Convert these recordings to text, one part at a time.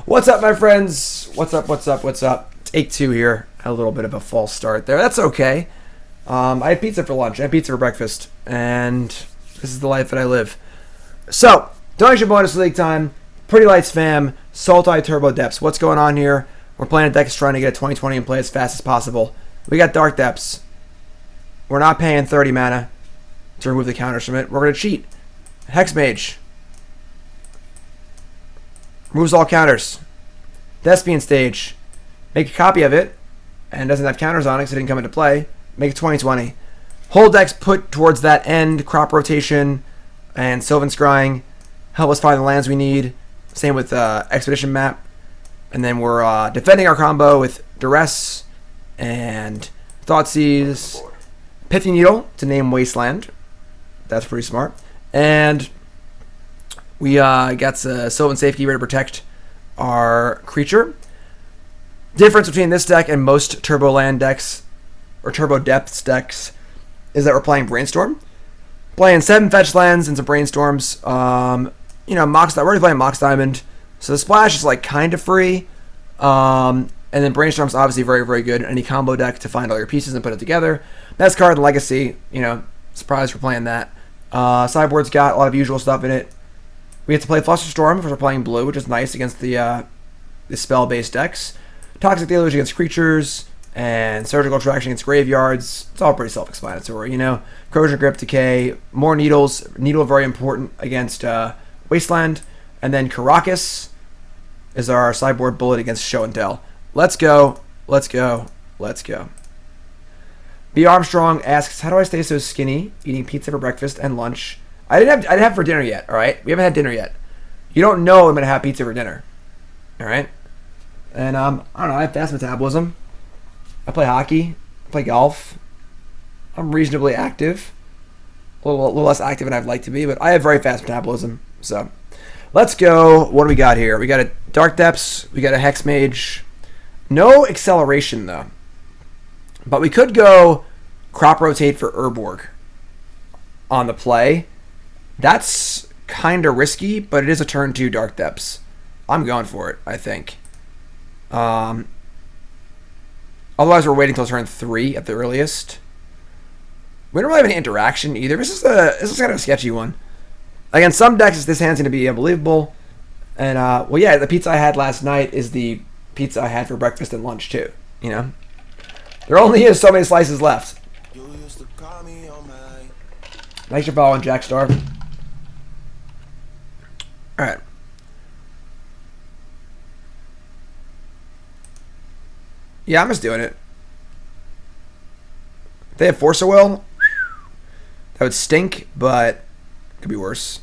What's up, my friends? What's up, what's up, what's up? Take two here. A little bit of a false start there. That's okay. I had pizza for lunch. I had pizza for breakfast. And this is the life that I live. So, donation bonus league time. PrettyLightsFam, Sultai Turbo Depths. What's going on here? We're playing a deck that's trying to get a 2020 and play as fast as possible. We got Dark Depths. We're not paying 30 mana to remove the counters from it. We're going to cheat. Hexmage. Removes all counters. Thespian Stage. Make a copy of it. And doesn't have counters on it because it didn't come into play. Make it 2020. Whole deck's put towards that end. Crop rotation. And Sylvan Scrying. Help us find the lands we need. Same with Expedition Map. And then we're defending our combo with Duress. And Thoughtseize. Pithing Needle to name Wasteland. That's pretty smart. And we got Sylvan Safekeeper to protect our creature. Difference between this deck and most Turbo Land decks, or Turbo Depths decks, is that we're playing Brainstorm. Playing 7 fetch lands and some Brainstorms. We're already playing Mox Diamond, so the splash is like kind of free. And then Brainstorm's obviously very, very good. Any combo deck to find all your pieces and put it together. Best card in Legacy, surprised we're playing that. Sideboard's got a lot of usual stuff in it. We have to play Flusterstorm if we're playing blue, which is nice against the spell-based decks. Toxic Deluge against creatures, and Surgical Attraction against graveyards. It's all pretty self-explanatory, Krosan Grip, Decay, more Needles. Needle very important against Wasteland. And then Karakas is our sideboard bullet against Show and Tell. Let's go. Let's go. Let's go. B. Armstrong asks, how do I stay so skinny eating pizza for breakfast and lunch? I didn't have for dinner yet, all right? We haven't had dinner yet. You don't know I'm going to have pizza for dinner, all right? And, I don't know, I have fast metabolism. I play hockey. I play golf. I'm reasonably active. A little less active than I'd like to be, but I have very fast metabolism. So, let's go. What do we got here? We got a Dark Depths. We got a Hexmage. No acceleration, though. But we could go crop rotate for Urborg on the play. That's kind of risky, but it is a turn 2 Dark Depths. I'm going for it, I think. Otherwise, we're waiting until turn 3 at the earliest. We don't really have any interaction either. This is kind of a sketchy one. Against some decks, this hand's going to be unbelievable. And, the pizza I had last night is the pizza I had for breakfast and lunch, too. There only is so many slices left. Thanks for following, Jack Star. Alright. Yeah, I'm just doing it. If they have Force of Will, that would stink, but it could be worse.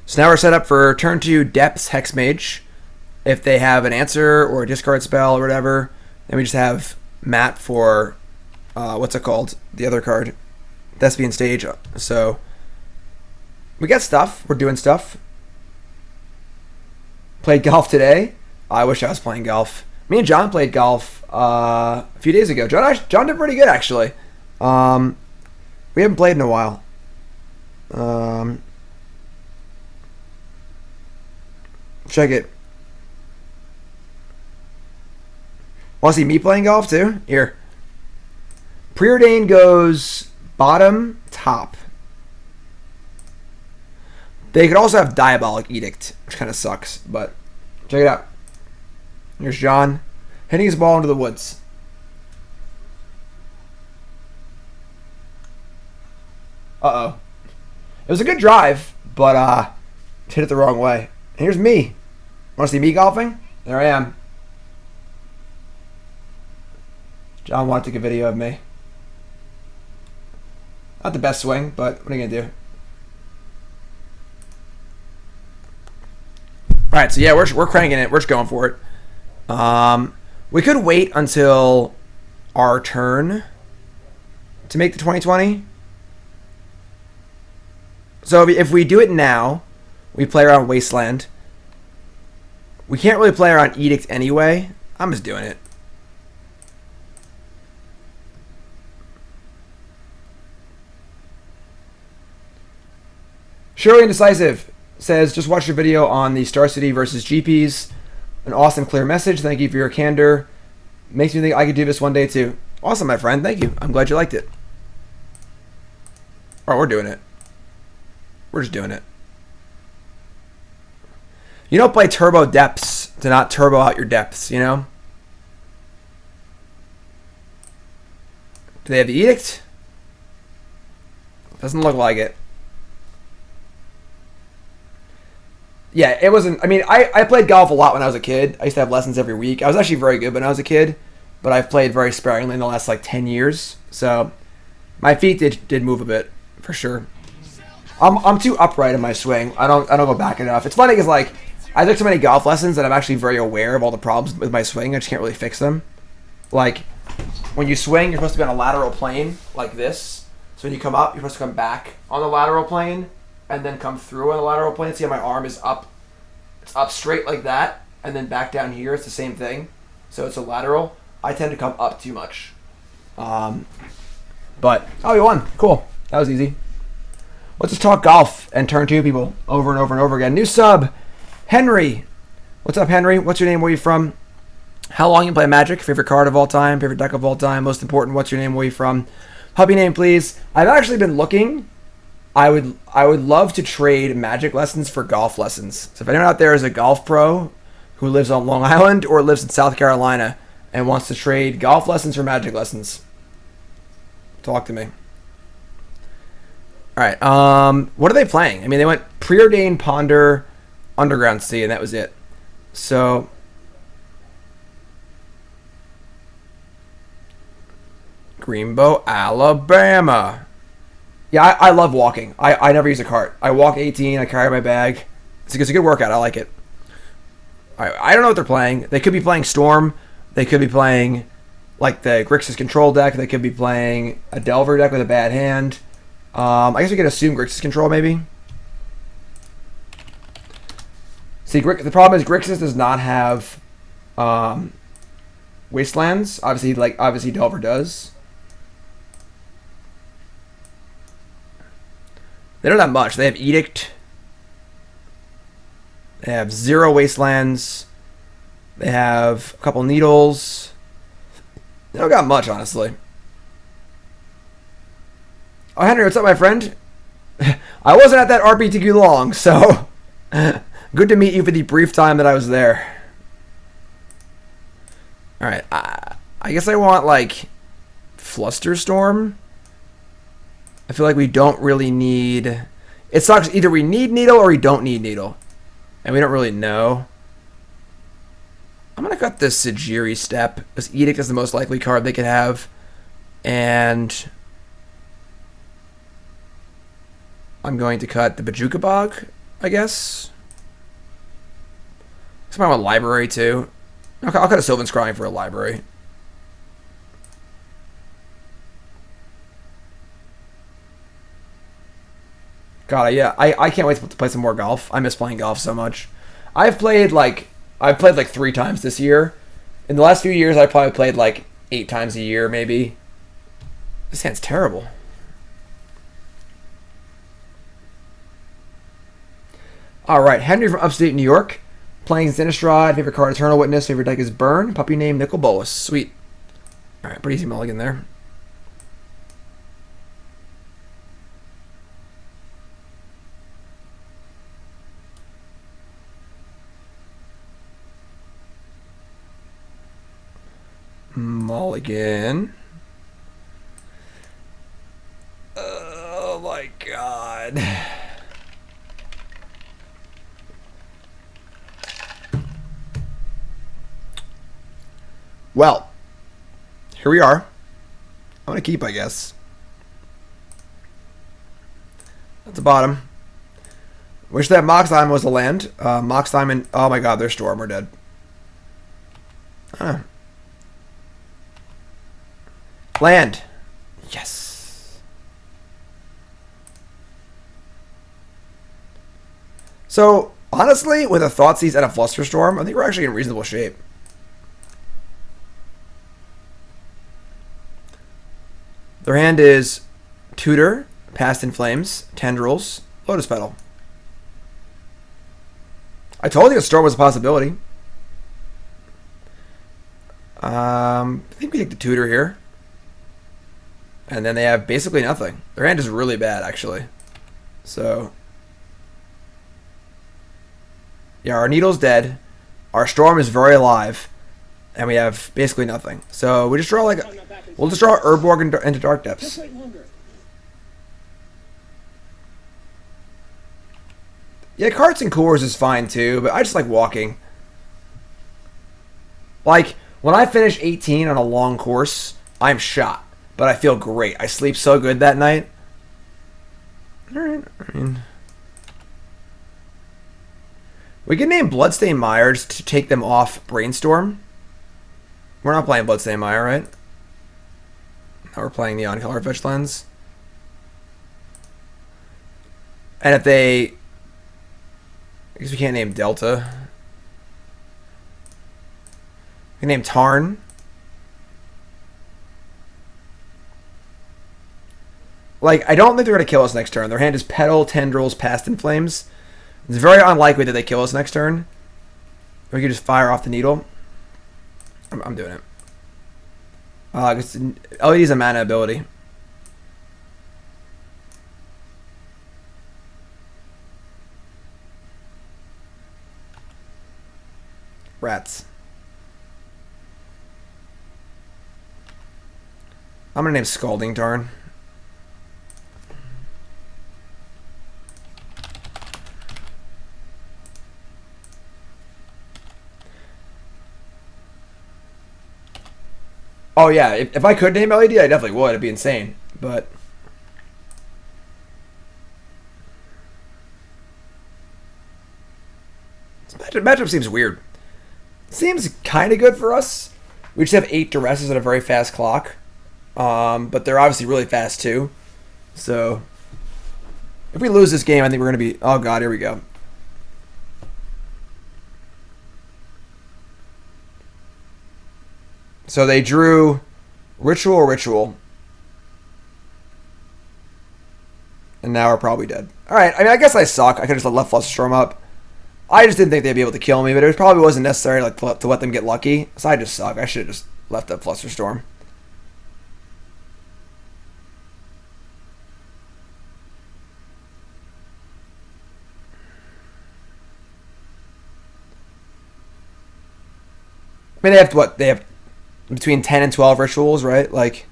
So now we're set up for turn 2 Depths Hexmage. If they have an answer or a discard spell or whatever, then we just have Matt for what's it called? The other card, Thespian Stage. So we got stuff. We're doing stuff. Played golf today. I wish I was playing golf. Me and John played golf a few days ago. John did pretty good actually. We haven't played in a while. Check it. Want to see me playing golf too? Here. Preordained goes bottom, top. They could also have Diabolic Edict, which kind of sucks, but check it out. Here's John hitting his ball into the woods. Uh-oh. It was a good drive, but hit it the wrong way. And here's me. Want to see me golfing? There I am. John wanted to take a video of me. Not the best swing, but what are you going to do? Alright, so yeah, we're cranking it. We're just going for it. We could wait until our turn to make the 2020. So if we do it now, we play around Wasteland. We can't really play around Edict anyway. I'm just doing it. Shirley Indecisive says, just watch your video on the Star City versus GPs. An awesome, clear message. Thank you for your candor. Makes me think I could do this one day too. Awesome, my friend. Thank you. I'm glad you liked it. All right, we're doing it. We're just doing it. You don't play turbo depths to not turbo out your depths, you know? Do they have the edict? Doesn't look like it. Yeah, it wasn't... I mean, I played golf a lot when I was a kid. I used to have lessons every week. I was actually very good when I was a kid, but I've played very sparingly in the last, like, 10 years. So, my feet did move a bit, for sure. I'm too upright in my swing. I don't go back enough. It's funny because, like, I took so many golf lessons that I'm actually very aware of all the problems with my swing. I just can't really fix them. Like, when you swing, you're supposed to be on a lateral plane, like this. So when you come up, you're supposed to come back on the lateral plane, and then come through on the lateral plane. See how my arm is up? It's up straight like that, and then back down here. It's the same thing. So it's a lateral. I tend to come up too much. But, oh, we won. Cool. That was easy. Let's just talk golf and turn 2 people over and over and over again. New sub, Henry. What's up, Henry? What's your name? Where are you from? How long you play Magic? Favorite card of all time? Favorite deck of all time? Most important, what's your name? Where are you from? Puppy name, please. I've actually been looking. I would love to trade Magic lessons for golf lessons. So if anyone out there is a golf pro who lives on Long Island or lives in South Carolina and wants to trade golf lessons for Magic lessons, talk to me. All right. What are they playing? I mean, they went Preordained, Ponder, Underground Sea, and that was it. So Greenbow, Alabama. Yeah, I love walking. I never use a cart. I walk 18. I carry my bag. It's a good workout. I like it. All right, I don't know what they're playing. They could be playing Storm. They could be playing like the Grixis Control deck. They could be playing a Delver deck with a bad hand. I guess we could assume Grixis Control maybe. See, the problem is Grixis does not have Wastelands. Obviously Delver does. They don't have much. They have Edict. They have 0 Wastelands. They have a couple Needles. They don't got much, honestly. Oh, Henry, what's up, my friend? I wasn't at that RPTQ long, so good to meet you for the brief time that I was there. All right, I guess I want, like, Flusterstorm. I feel like we don't really need... It sucks. Either we need Needle or we don't need Needle. And we don't really know. I'm going to cut this Sejiri Steppe. This Edict is the most likely card they could have. And I'm going to cut the Bojuka Bog, I guess. Something with Library, too. I'll cut a Sylvan Scrying for a Library. God, yeah, I can't wait to play some more golf. I miss playing golf so much. I've played like 3 times this year. In the last few years, I probably played like 8 times a year, maybe. This hand's terrible. All right, Henry from upstate New York, playing Sinistrad. Favorite card, Eternal Witness. Favorite deck is Burn. Puppy name, Nicol Bolas. Sweet. All right, pretty easy mulligan there. Mulligan. Oh my god. Well, here we are. I'm gonna keep, I guess. At the bottom. Wish that Mox Diamond was a land. Mox Diamond. Oh my god, they're Storm. We're dead. Land. Yes. So, honestly, with a Thoughtseize and a Flusterstorm, I think we're actually in reasonable shape. Their hand is Tutor, Past in Flames, Tendrils, Lotus Petal. I told you a storm was a possibility. I think we take the tutor here. And then they have basically nothing. Their hand is really bad, actually. So, yeah, our Needle's dead. Our Storm is very alive. And we have basically nothing. So we just draw like... We'll just draw Urborg into Dark Depths. Yeah, carts and coolers is fine too, but I just like walking. Like, when I finish 18 on a long course, I'm shot. But I feel great. I sleep so good that night. Alright, I mean... We can name Bloodstained Mires to take them off Brainstorm. We're not playing Bloodstained Mire, right? Now we're playing Neon Color Fetch Lens. And if they... I guess we can't name Delta. We can name Tarn. Like, I don't think they're going to kill us next turn. Their hand is Petal, Tendrils, Past in Flames. It's very unlikely that they kill us next turn. We could just fire off the Needle. I'm doing it. LED is a mana ability. Rats. I'm gonna name Scalding Tarn. Oh yeah, if I could name LED, I definitely would. It'd be insane, but this matchup seems weird. Seems kind of good for us. We just have 8 Duresses at a very fast clock, but they're obviously really fast too. So if we lose this game, I think we're gonna be. Oh god, here we go. So they drew Ritual. And now we're probably dead. Alright, I mean, I guess I suck. I could have just left Flusterstorm up. I just didn't think they'd be able to kill me, but it probably wasn't necessary to let them get lucky. So I just suck. I should have just left up Flusterstorm. I mean, they have what? They have between 10 and 12 rituals, right? Like,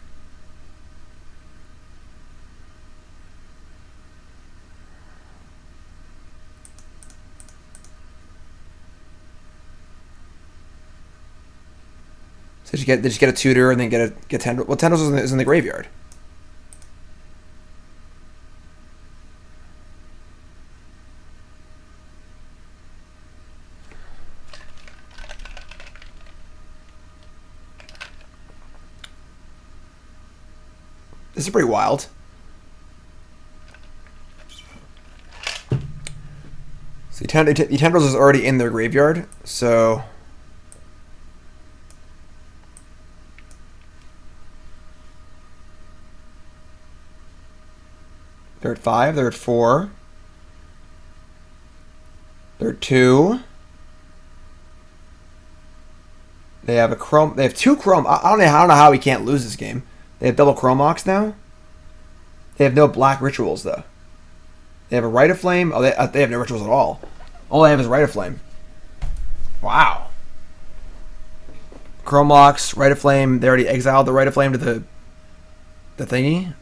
so they just get a tutor and then get Tendrils. Well, Tendrils is in the graveyard. This is pretty wild. So Tendrils is already in their graveyard, so they're at 5, they're at 4, they're at 2. They have a Chrome. They have 2 Chrome. I don't know how we can't lose this game. They have double Chromox now. They have no black rituals, though. They have a Rite of Flame. Oh, they have no rituals at all. All they have is Rite of Flame. Wow. Chromox, Rite of Flame. They already exiled the Rite of Flame to the thingy.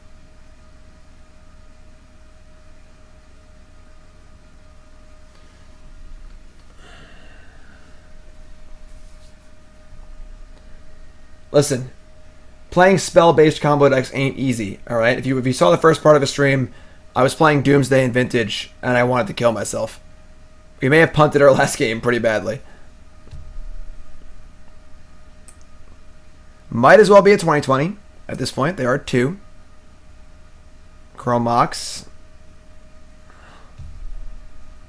Listen. Playing spell-based combo decks ain't easy, alright? If you saw the first part of the stream, I was playing Doomsday and Vintage, and I wanted to kill myself. We may have punted our last game pretty badly. Might as well be a 2020 at this point. They are 2. Chromox.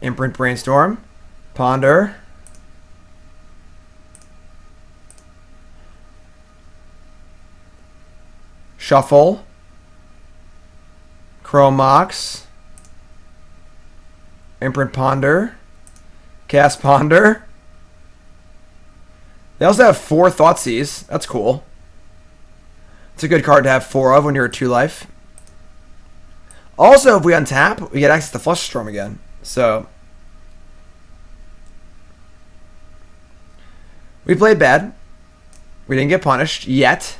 Imprint Brainstorm. Ponder. Shuffle. Chromox. Imprint Ponder. Cast Ponder. They also have 4 Thoughtseize. That's cool. It's a good card to have 4 of when you're at 2 life. Also, if we untap, we get access to Flusterstorm again. So we played bad. We didn't get punished yet.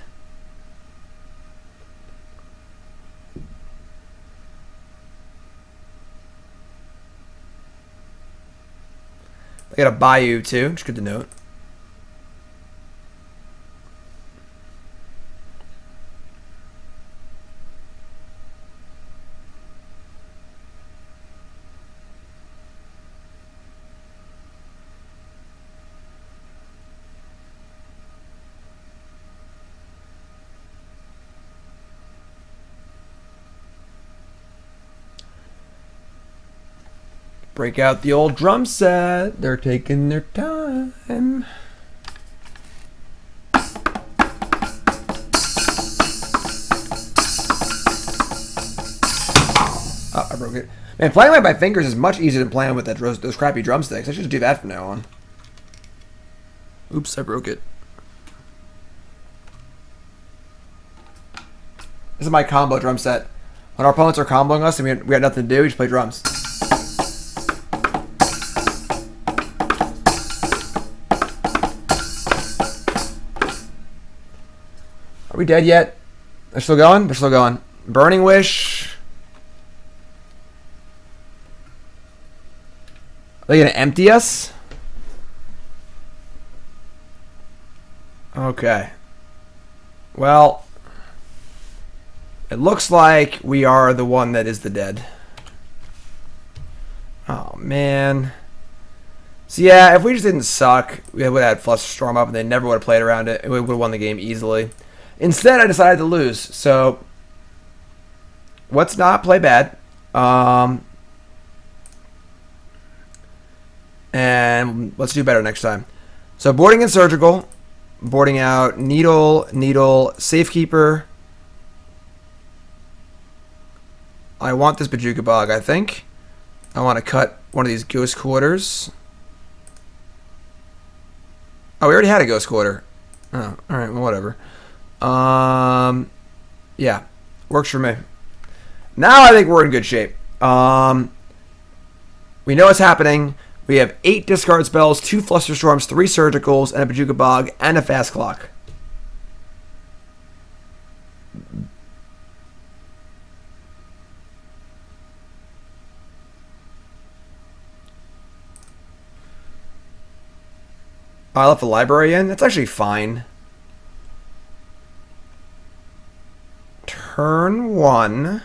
We got a Bayou too, which is good to note. Break out the old drum set. They're taking their time. Oh, I broke it. Man, playing with my fingers is much easier than playing with those crappy drumsticks. I should do that from now on. Oops, I broke it. This is my combo drum set. When our opponents are comboing us and we got nothing to do, we just play drums. Are we dead yet? They're still going? They're still going. Burning Wish. Are they going to empty us? Okay. Well, it looks like we are the one that is the dead. Oh, man. So, yeah, if we just didn't suck, we would have had Flusterstorm up and they never would have played around it. We would have won the game easily. Instead, I decided to lose. So, let's not play bad. And let's do better next time. So, boarding and surgical. Boarding out Needle, Safekeeper. I want this Bojuka Bog, I think. I want to cut one of these Ghost Quarters. Oh, we already had a Ghost Quarter. Oh, alright, well, whatever. Yeah, works for me. Now I think we're in good shape. We know what's happening. We have 8 discard spells, 2 Flusterstorms, 3 Surgicals, and a Bojuka Bog, and a Fast Clock. I left the library in. That's actually fine. Turn 1.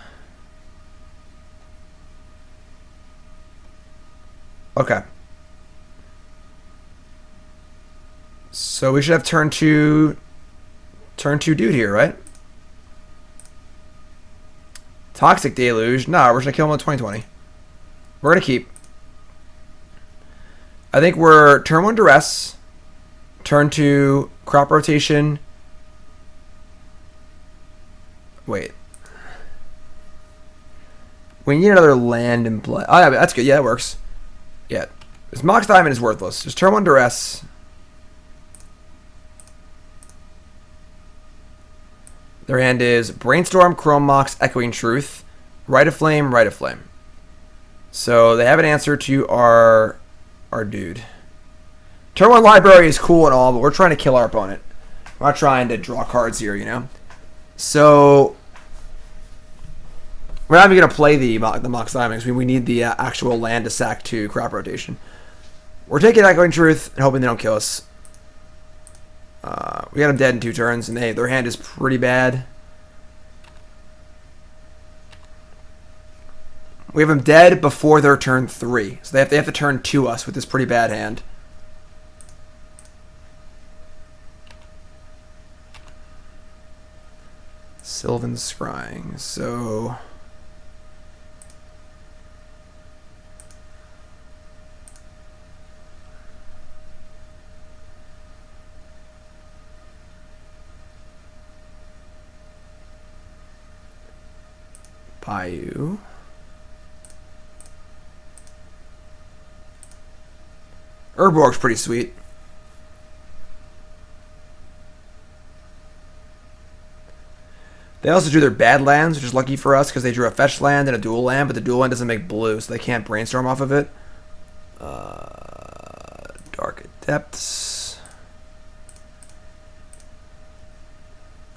Okay. So we should have turn 2 dude here, right? Toxic Deluge. No, we're just gonna kill him with 2020. We're gonna keep. I think we're turn 1 Duress. Turn 2 crop rotation. Wait. We need another land in play. Oh, yeah, that's good. Yeah, that works. Yeah. This Mox Diamond is worthless. Just turn 1 Duress. Their hand is Brainstorm, Chrome Mox, Echoing Truth, Rite of Flame, Rite of Flame. So they have an answer to our dude. Turn 1 Library is cool and all, but we're trying to kill our opponent. We're not trying to draw cards here, you know? So we're not even going to play the Mox Diamond because we need the actual land to sack to crop rotation. We're taking Echoing Truth and hoping they don't kill us. We got them dead in 2 turns, and their hand is pretty bad. We have them dead before their turn 3. So they have to turn to us with this pretty bad hand. Sylvan Scrying. So Bayou. Urborg's pretty sweet. They also drew their bad lands, which is lucky for us because they drew a fetch land and a dual land, but the dual land doesn't make blue, so they can't brainstorm off of it. Dark Depths.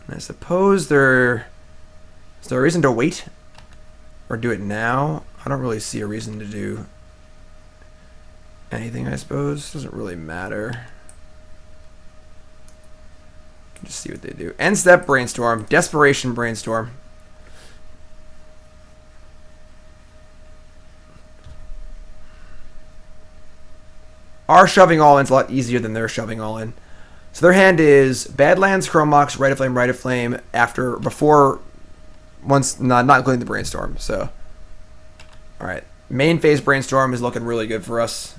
And I suppose is there a reason to wait? Or do it now? I don't really see a reason to do anything, I suppose. Doesn't really matter. Just see what they do. End step Brainstorm. Desperation Brainstorm. Our shoving all in's a lot easier than their shoving all in. So their hand is Badlands, Chromox, Rite of Flame, Rite of Flame, once not including the Brainstorm. So, alright. Main phase Brainstorm is looking really good for us.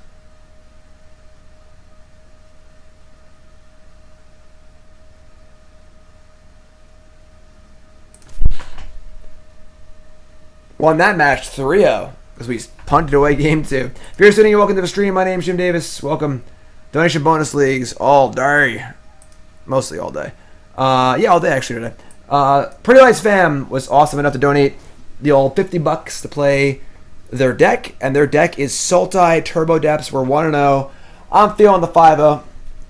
Won that match 3-0 because we punted away game 2. If you're sitting here, welcome to the stream. My name's Jim Davis. Welcome. Donation bonus leagues all day. Mostly all day. Yeah, all day actually today. PrettyLightsFam was awesome enough to donate the old $50 to play their deck, and their deck is Sultai Turbo Depths. We're 1-0. I'm feeling the 5-0.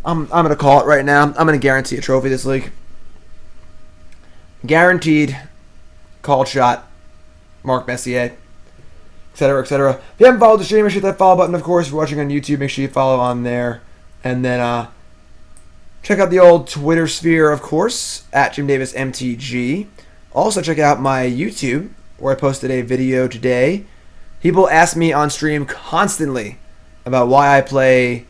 I'm going to call it right now. I'm going to guarantee a trophy this league. Guaranteed. Called shot. Mark Messier, etc., etc. If you haven't followed the stream, make sure you hit that follow button. Of course, if you're watching on YouTube, make sure you follow on there. And then check out the old Twitter sphere, of course, at JimDavisMTG. Also, check out my YouTube, where I posted a video today. People ask me on stream constantly about why I play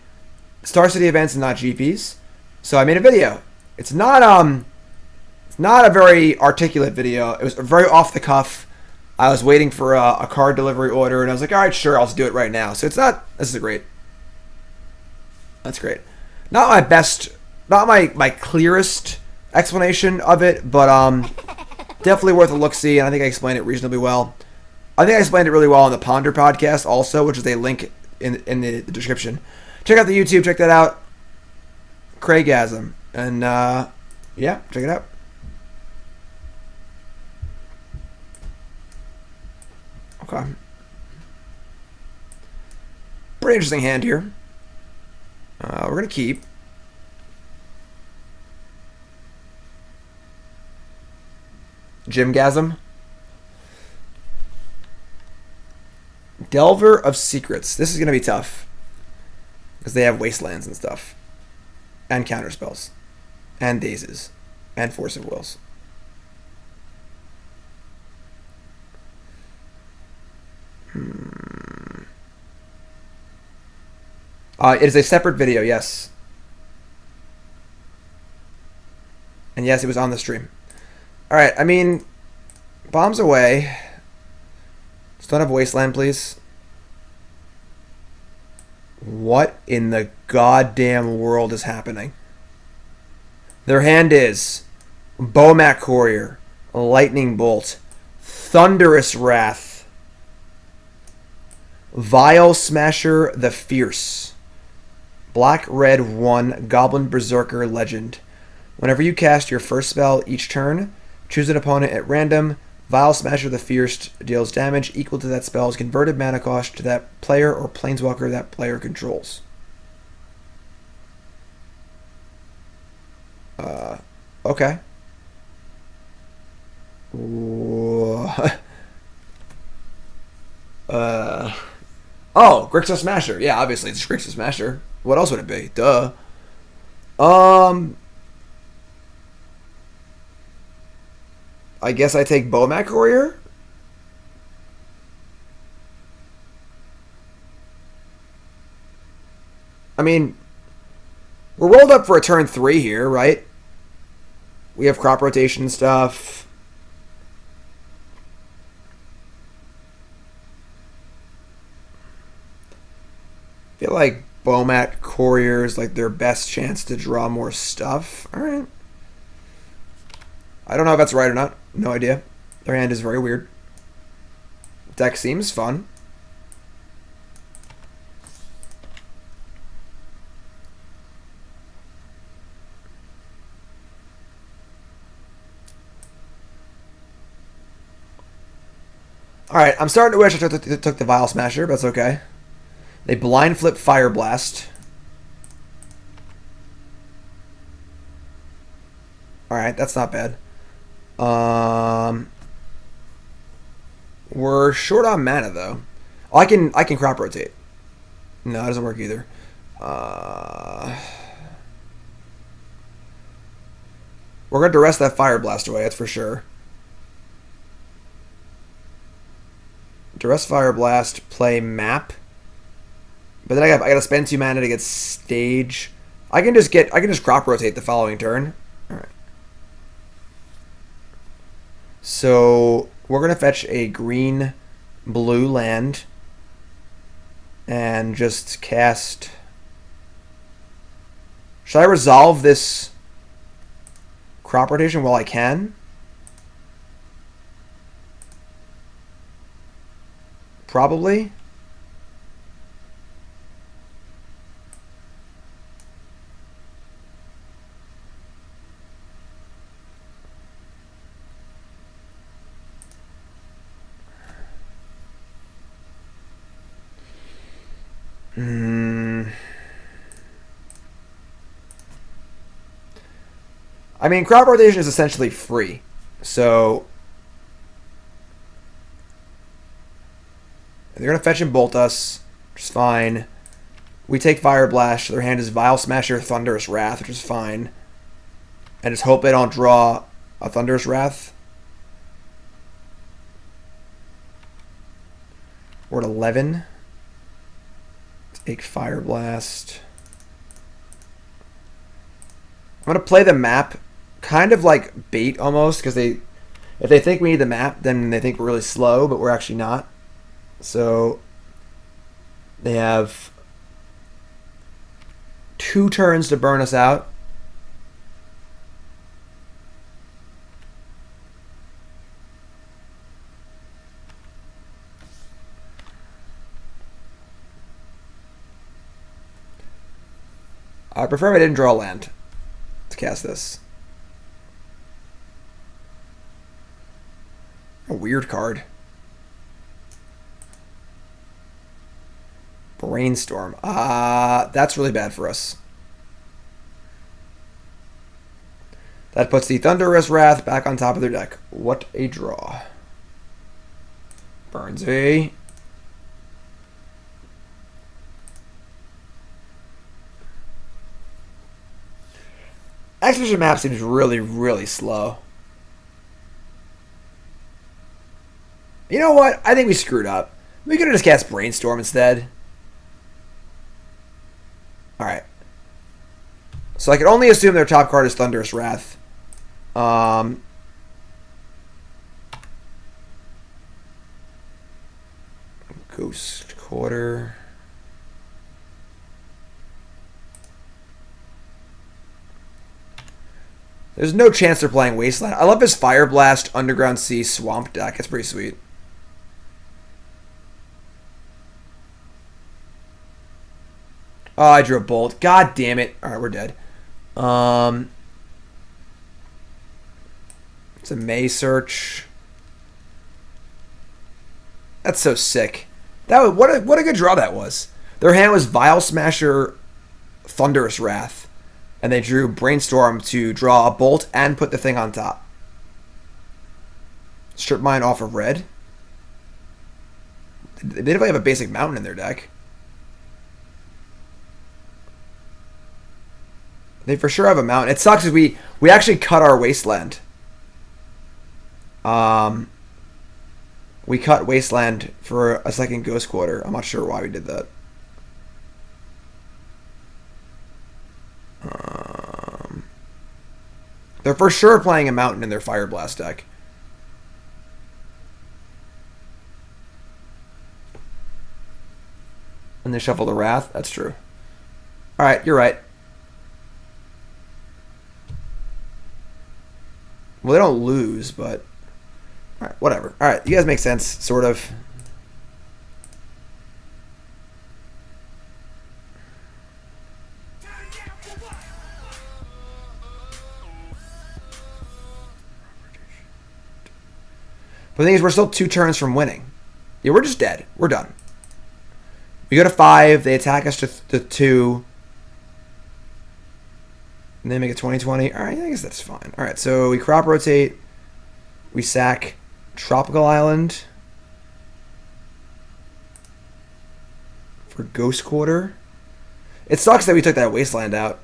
Star City events and not GPs. So I made a video. It's not a very articulate video. It was very off the cuff. I was waiting for a card delivery order, and I was like, all right, sure, I'll just do it right now. So it's not... This is great. That's great. Not my best... Not my clearest explanation of it, but definitely worth a look-see, and I think I explained it reasonably well. I think I explained it really well on the Ponder podcast also, which is a link in the description. Check out the YouTube. Check that out. Craigasm. And, yeah, check it out. Okay. Pretty interesting hand here. We're going to keep. Gymgasm. Delver of Secrets. This is going to be tough. Because they have Wastelands and stuff. And counterspells. And dazes. And Force of Wills. It is a separate video, yes. And yes, it was on the stream. Alright, I mean, bombs away. Just don't have Wasteland, please. What in the goddamn world is happening? Their hand is Bomac Courier, Lightning Bolt, Thunderous Wrath, Vial Smasher the Fierce, Black Red 1 Goblin Berserker Legend. Whenever you cast your first spell each turn, choose an opponent at random. Vial Smasher the Fierce deals damage equal to that spell's converted mana cost to that player or planeswalker that player controls. Okay. Oh, Grixis Smasher. Yeah, obviously it's Grixis Smasher. What else would it be? Duh. I guess I take Bomac Courier? I mean, we're rolled up for a turn 3 here, right? We have crop rotation stuff. I feel like Bomac Courier is like their best chance to draw more stuff. Alright. I don't know if that's right or not. No idea. Their hand is very weird. Deck seems fun. Alright, I'm starting to wish I took the Vile Smasher, but that's okay. They blind flip Fire Blast. Alright, that's not bad. We're short on mana though. Oh, I can crop rotate. No, it doesn't work either. We're gonna Duress that Fire Blast away, that's for sure. Duress Fire Blast, play map. But then I gotta spend 2 mana to get stage. I can just crop rotate the following turn. Alright. So we're gonna fetch a green blue land and just cast. Should I resolve this crop rotation while I can? Probably. I mean, crop rotation is essentially free, so they're gonna fetch and bolt us, which is fine. We take Fire Blast. Their hand is Vile Smasher, Thunderous Wrath, which is fine, and just hope they don't draw a Thunderous Wrath. We're at 11. Take Fire Blast. I'm gonna play the map, kind of like bait almost, because if they think we need the map, then they think we're really slow, but we're actually not. So they have 2 turns to burn us out. I prefer if I didn't draw land to cast this. A weird card. Brainstorm. That's really bad for us. That puts the Thunderous Wrath back on top of their deck. What a draw. Burnsy. Exhibition map seems really, really slow. You know what? I think we screwed up. We could have just cast Brainstorm instead. Alright. So I can only assume their top card is Thunderous Wrath. Ghost Quarter. There's no chance they're playing Wasteland. I love his Fire Blast, Underground Sea, Swamp deck. It's pretty sweet. Oh, I drew a bolt. God damn it. Alright, we're dead. It's a May Search. That's so sick. What a good draw that was. Their hand was Vile Smasher, Thunderous Wrath. And they drew Brainstorm to draw a bolt and put the thing on top. Strip Mine off of red. They definitely have a basic mountain in their deck. They for sure have a mountain. It sucks because we actually cut our Wasteland. We cut Wasteland for a second Ghost Quarter. I'm not sure why we did that. They're for sure playing a mountain in their Fire Blast deck. And they shuffle the Wrath. That's true. Alright, you're right. Well, they don't lose, but... Alright, whatever. Alright, you guys make sense, sort of. But the thing is, we're still 2 turns from winning. Yeah, we're just dead. We're done. We go to 5. They attack us to 2. And they make it 20-20. All right, I guess that's fine. All right, so we crop rotate. We sack Tropical Island for Ghost Quarter. It sucks that we took that Wasteland out.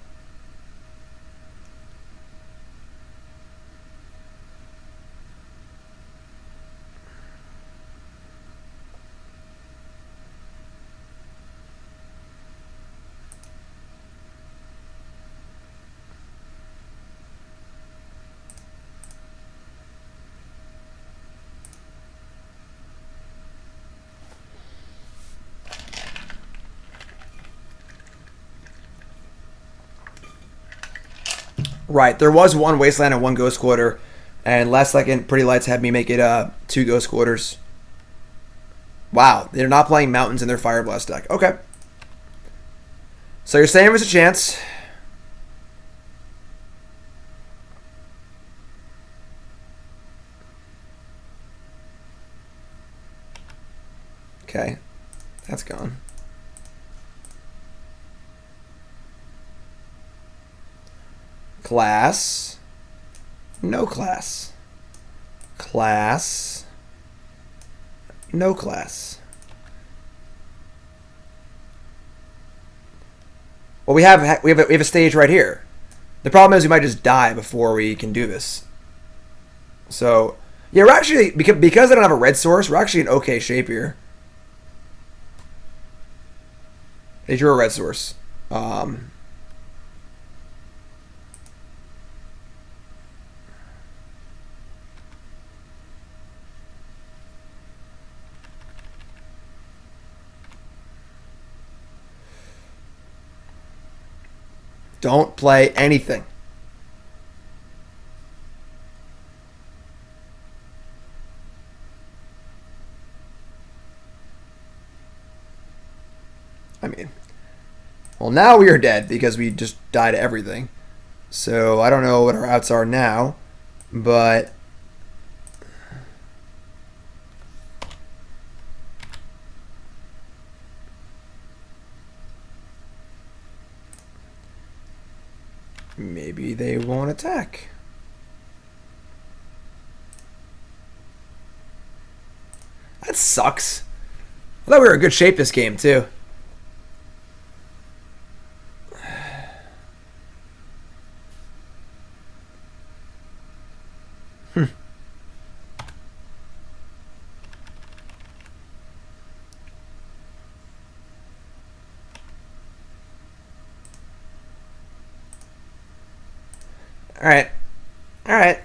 Right, there was one Wasteland and one Ghost Quarter, and last second, Pretty Lights had me make it 2 Ghost Quarters. Wow, they're not playing Mountains in their Fire Blast deck. Okay. So you're saying there's a chance. Okay, that's gone. Class. No class. Class. No class. Well, we have a stage right here. The problem is we might just die before we can do this. So, yeah, we're actually, because I don't have a red source, we're actually in okay shape here. They drew a red source. Don't play anything. I mean, well, now we are dead because we just died to everything. So I don't know what our outs are now, but maybe they won't attack. That sucks. I thought we were in good shape this game, too. Alright. Alright.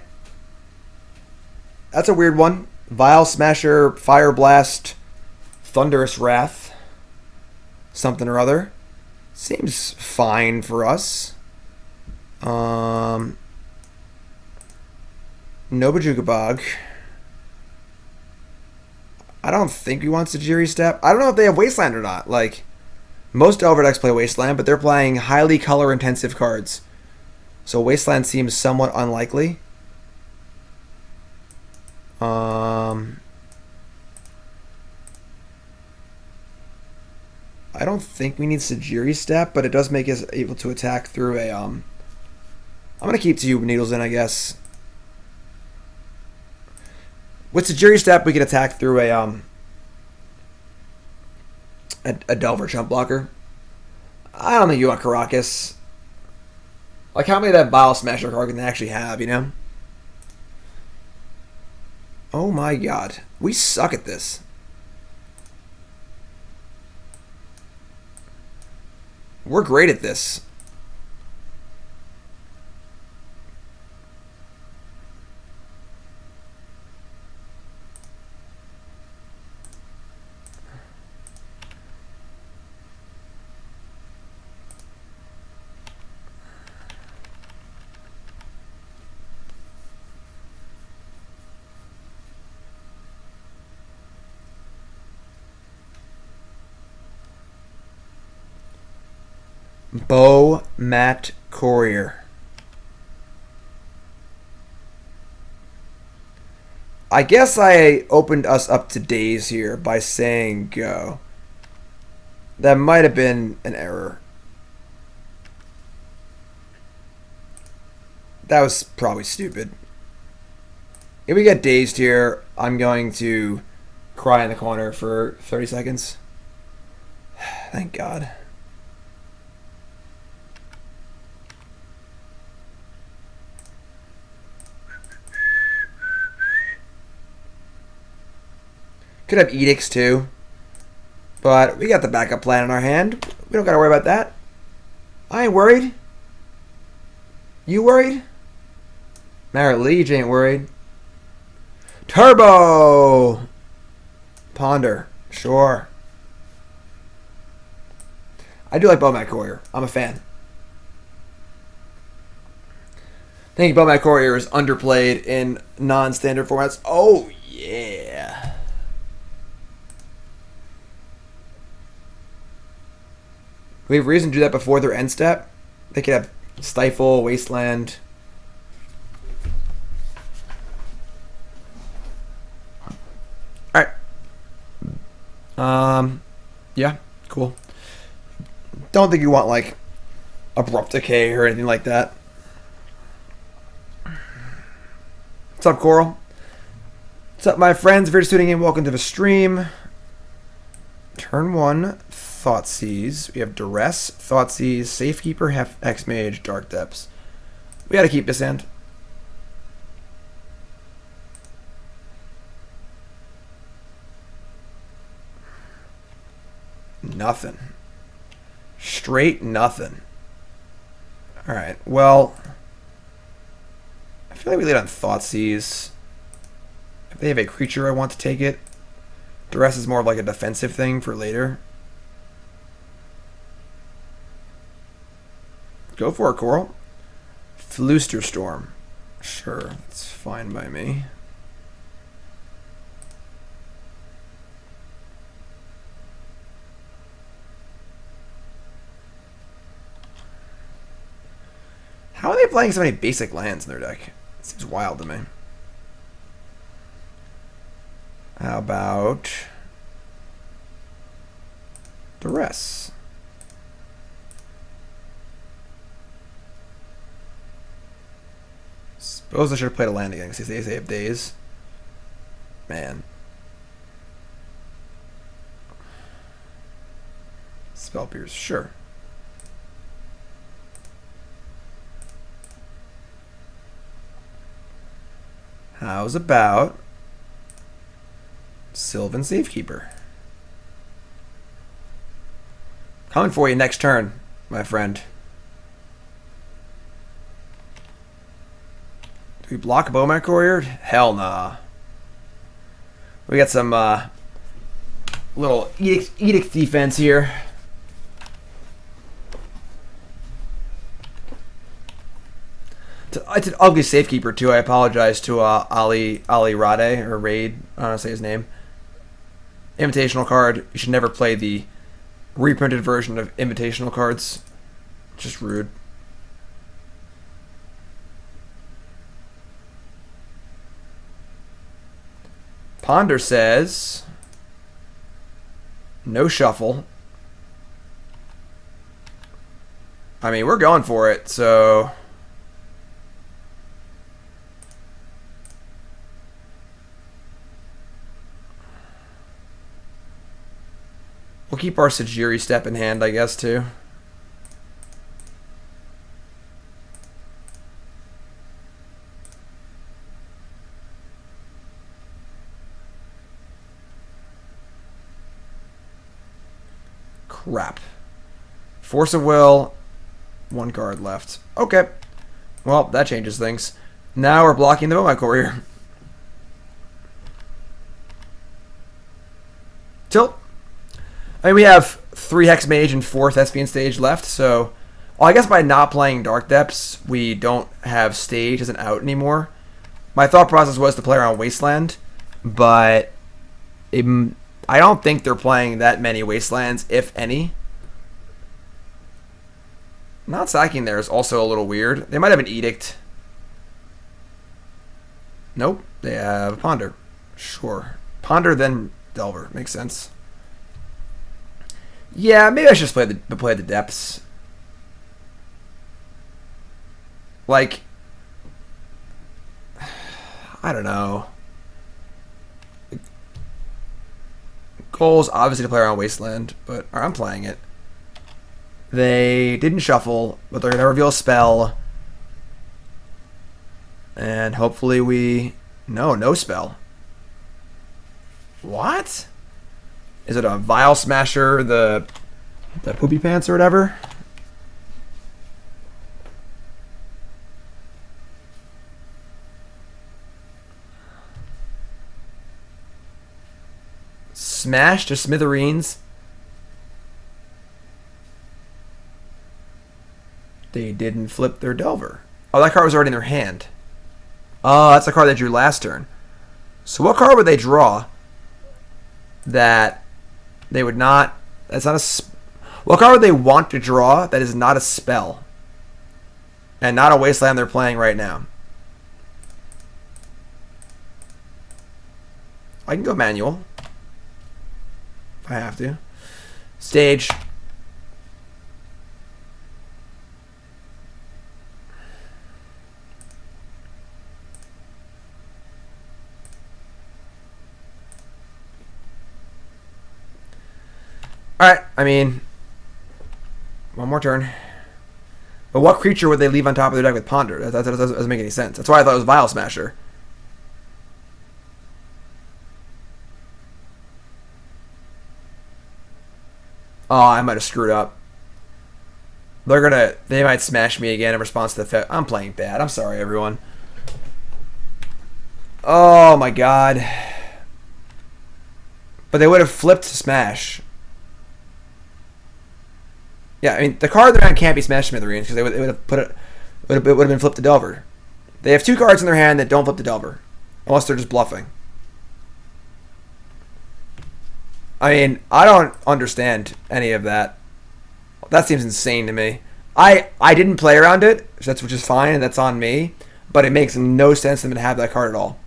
That's a weird one. Vile Smasher, Fire Blast, Thunderous Wrath. Something or other. Seems fine for us. No Bojuka Bog. I don't think we want Sejiri Steppe. I don't know if they have Wasteland or not. Like, most Delver decks play Wasteland, but they're playing highly color-intensive cards. So Wasteland seems somewhat unlikely. I don't think we need Sejiri Steppe, but it does make us able to attack through a I'm gonna keep 2 needles in, I guess. With Sejiri Steppe, we can attack through a Delver Chump Blocker. I don't think you want Karakas. Like, how many of that Vile Smasher card can they actually have, you know? Oh my god. We suck at this. We're great at this. Bow Matt Courier. I guess I opened us up to daze here by saying go. That might have been an error. That was probably stupid. If we get dazed here, I'm going to cry in the corner for 30 seconds. Thank God. Could have edicts too. But we got the backup plan in our hand. We don't got to worry about that. I ain't worried. You worried? Merritt Liege ain't worried. Turbo! Ponder. Sure. I do like Bowmat Courier. I'm a fan. I think Bowmat Courier is underplayed in non-standard formats. Oh, yeah. We have reason to do that before their end step. They could have Stifle, Wasteland. Alright. Yeah, cool. Don't think you want, like, Abrupt Decay or anything like that. What's up, Coral? What's up, my friends? If you're just tuning in, welcome to the stream. Turn 1, Thoughtseize. We have Duress, Thoughtseize, Safekeeper, Hexmage, Dark Depths. We gotta keep this hand. Nothing. Straight nothing. Alright, well, I feel like we lead on Thoughtseize. If they have a creature, I want to take it. Duress is more of like a defensive thing for later. Go for it, Coral. Flusterstorm. Sure, that's fine by me. How are they playing so many basic lands in their deck? It seems wild to me. How about Duress? Suppose I should have played a land again because they have days. Man. Spell Pierce, sure. How's about Sylvan Safekeeper? Coming for you next turn, my friend. Do we block a Bowmat Courier? Hell nah. We got some little edict defense here. It's an ugly Safekeeper too. I apologize to Ali Rade or Raid. I don't know say his name. Invitational card. You should never play the reprinted version of invitational cards. Just rude. Ponder says no shuffle. I mean, we're going for it, so we'll keep our Sejiri Steppe in hand, I guess, too. Crap. Force of Will. One card left. Okay. Well, that changes things. Now we're blocking the Bowmat Courier. Tilt. I mean, we have 3 Hexmage and 4 Thespian Stage left, so well, I guess by not playing Dark Depths, we don't have Stage as an out anymore. My thought process was to play around Wasteland, but I don't think they're playing that many Wastelands, if any. Not sacking there is also a little weird. They might have an Edict. Nope. They have Ponder. Sure. Ponder, then Delver. Makes sense. Yeah, maybe I should just play the depths. Like, I don't know. Goal's obviously to play around Wasteland, but I'm playing it. They didn't shuffle, but they're going to reveal a spell. And hopefully we... No spell. What? Is it a Vial Smasher, the Poopy Pants or whatever? Smash to smithereens. They didn't flip their Delver. Oh, that card was already in their hand. Oh, that's the card they drew last turn. So what card would they draw that they would not... That's not a... What card would they want to draw that is not a spell? And not a Wasteland they're playing right now? I can go manual. If I have to. Stage. Alright, I mean, one more turn. But what creature would they leave on top of their deck with Ponder? That doesn't make any sense. That's why I thought it was Vial Smasher. Oh, I might have screwed up. They might smash me again in response to the... I'm playing bad. I'm sorry, everyone. Oh, my God. But they would have flipped smash. Yeah, I mean, the card they're on can't be Smash Smithereens because they would have put it. It would have been flipped to Delver. They have two cards in their hand that don't flip to Delver, unless they're just bluffing. I mean, I don't understand any of that. That seems insane to me. I didn't play around it, which is fine, and that's on me. But it makes no sense for them to have that card at all.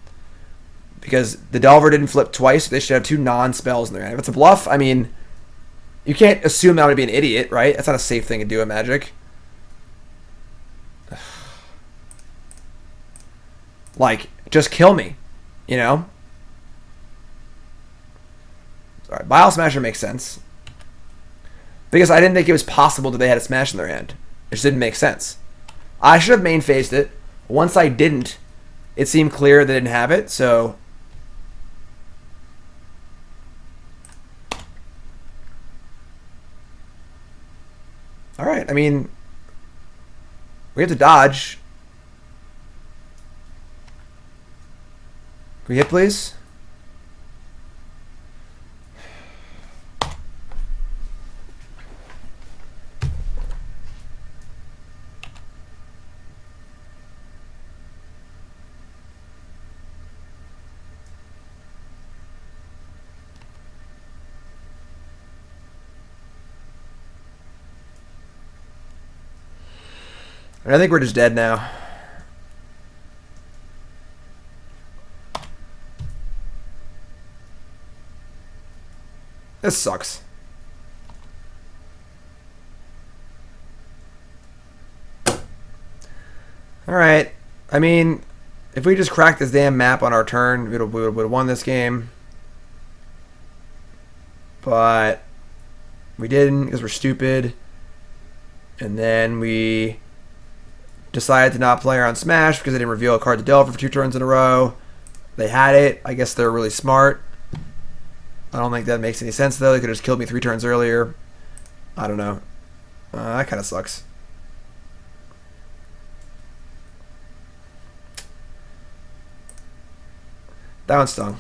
Because the Delver didn't flip twice, so they should have two non-spells in their hand. If it's a bluff, I mean... You can't assume that I'm going to be an idiot, right? That's not a safe thing to do in Magic. Like, just kill me. You know? Alright, Vial Smasher makes sense. Because I didn't think it was possible that they had a Smash in their hand. It just didn't make sense. I should have main phased it. Once I didn't, it seemed clear they didn't have it, so... Alright, I mean, we have to dodge. Can we hit, please? I think we're just dead now. This sucks. Alright. I mean, if we just cracked this damn map on our turn, we would have won this game. But we didn't because we're stupid. And then we... decided to not play around Smash because they didn't reveal a card to Delver for 2 turns in a row. They had it. I guess they're really smart. I don't think that makes any sense, though. They could have just killed me 3 turns earlier. I don't know. That kind of sucks. That one stung.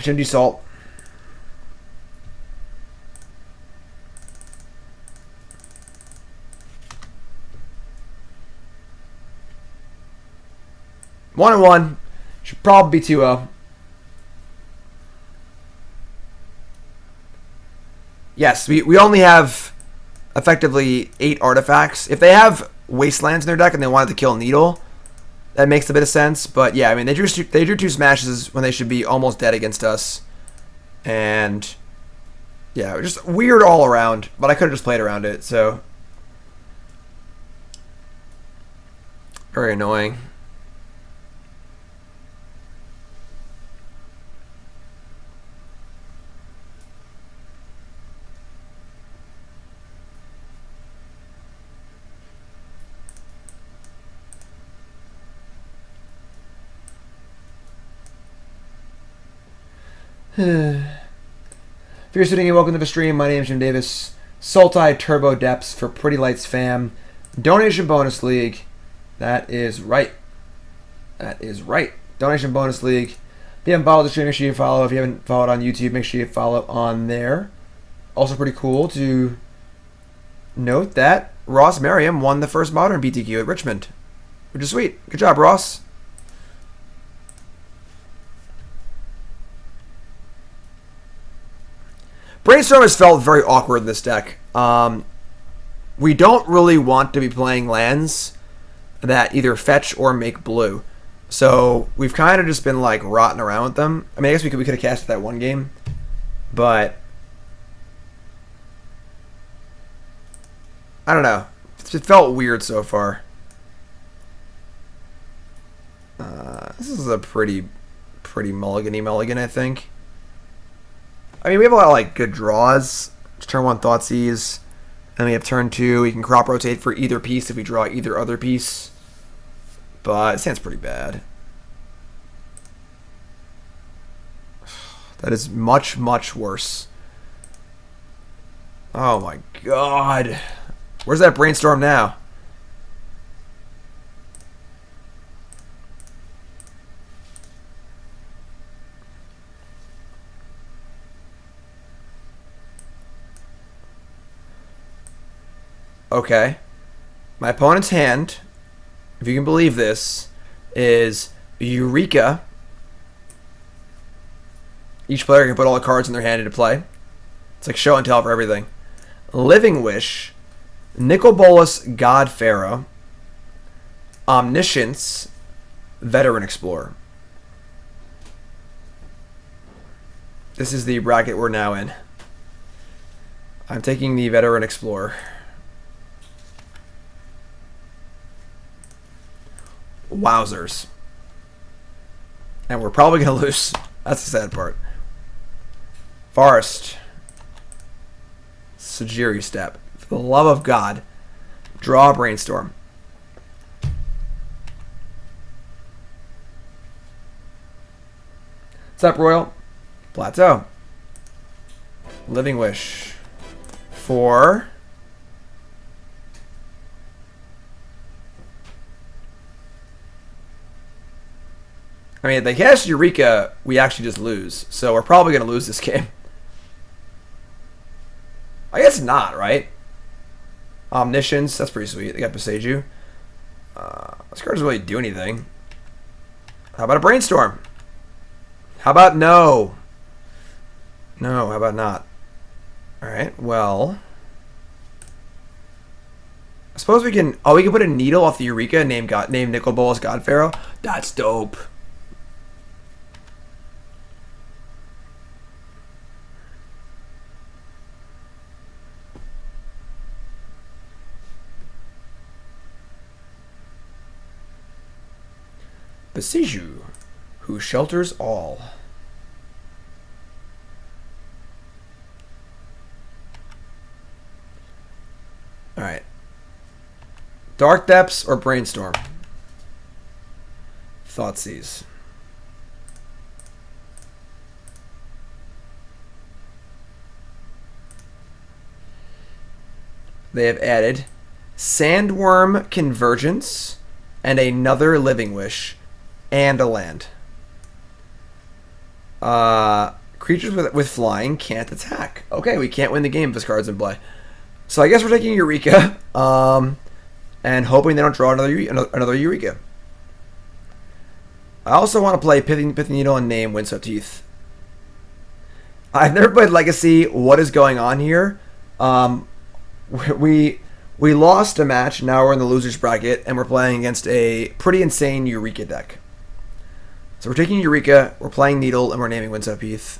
Shouldn't do salt. One and one. Should probably be 2-0. Yes, we only have effectively 8 artifacts. If they have Wastelands in their deck and they wanted to kill Needle, that makes a bit of sense. But yeah, I mean, they drew 2 smashes when they should be almost dead against us. And yeah, just weird all around. But I could have just played around it, so very annoying. If you're sitting here, welcome to the stream. My name is Jim Davis. Sultai Turbo Depths for PrettyLightsFam. Donation Bonus League. That is right. That is right. Donation Bonus League. If you haven't followed the stream, make sure you follow. If you haven't followed on YouTube, make sure you follow on there. Also pretty cool to note that Ross Merriam won the first Modern BTQ at Richmond, which is sweet. Good job, Ross. Brainstorm has felt very awkward in this deck. We don't really want to be playing lands that either fetch or make blue. So we've kind of just been like rotting around with them. I mean, I guess we could have casted that one game, but I don't know. It felt weird so far. This is a pretty mulligan, I think. I mean, we have a lot of like good draws. Turn 1 Thoughtseize. Then we have turn 2. We can crop rotate for either piece if we draw either other piece. But it sounds pretty bad. That is much, much worse. Oh my god. Where's that Brainstorm now? Okay. My opponent's hand, if you can believe this, is Eureka. Each player can put all the cards in their hand into play. It's like show and tell for everything. Living Wish, Nicol Bolas, God Pharaoh, Omniscience, Veteran Explorer. This is the bracket we're now in. I'm taking the Veteran Explorer. Wowzers. And we're probably going to lose. That's the sad part. Forest. Sejiri Steppe. For the love of God, draw a Brainstorm. What's up, Royal? Plateau. Living Wish. 4. I mean, if they cast Eureka, we actually just lose. So we're probably going to lose this game. I guess not, right? Omniscience, that's pretty sweet. They got Bayou. This card doesn't really do anything. How about a Brainstorm? How about no? No, how about not? Alright, well. I suppose we can... Oh, we can put a Needle off the Eureka named Nicol Bolas God Pharaoh. That's dope. Bayou, who shelters all. Alright. Dark Depths or Brainstorm? Thoughtseize. They have added Sandworm Convergence and another Living Wish. And a land. Creatures with flying can't attack. Okay, we can't win the game if this card's in play. So I guess we're taking Eureka, and hoping they don't draw another Eureka. I also want to play Pithing Needle and name Windswept Heath. I've never played Legacy. What is going on here? We lost a match. Now we're in the losers bracket, and we're playing against a pretty insane Eureka deck. So we're taking Eureka, we're playing Needle, and we're naming Windswept Heath.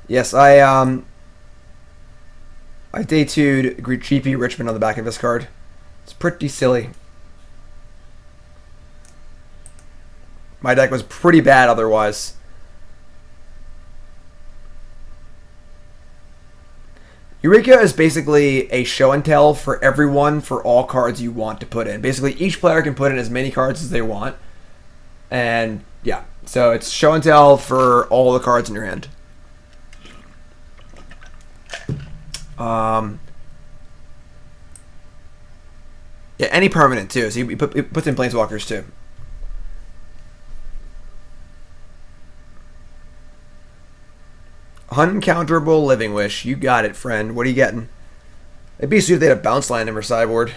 Yes, I day 2'd GP Richmond on the back of this card. It's pretty silly. My deck was pretty bad otherwise. Eureka is basically a show and tell for everyone for all cards you want to put in. Basically, each player can put in as many cards as they want. And yeah, so it's show and tell for all the cards in your hand. Yeah, any permanent too. So he puts in planeswalkers too. Uncounterable Living Wish. You got it, friend. What are you getting? It'd be sweet if they had a bounce land in her sideboard.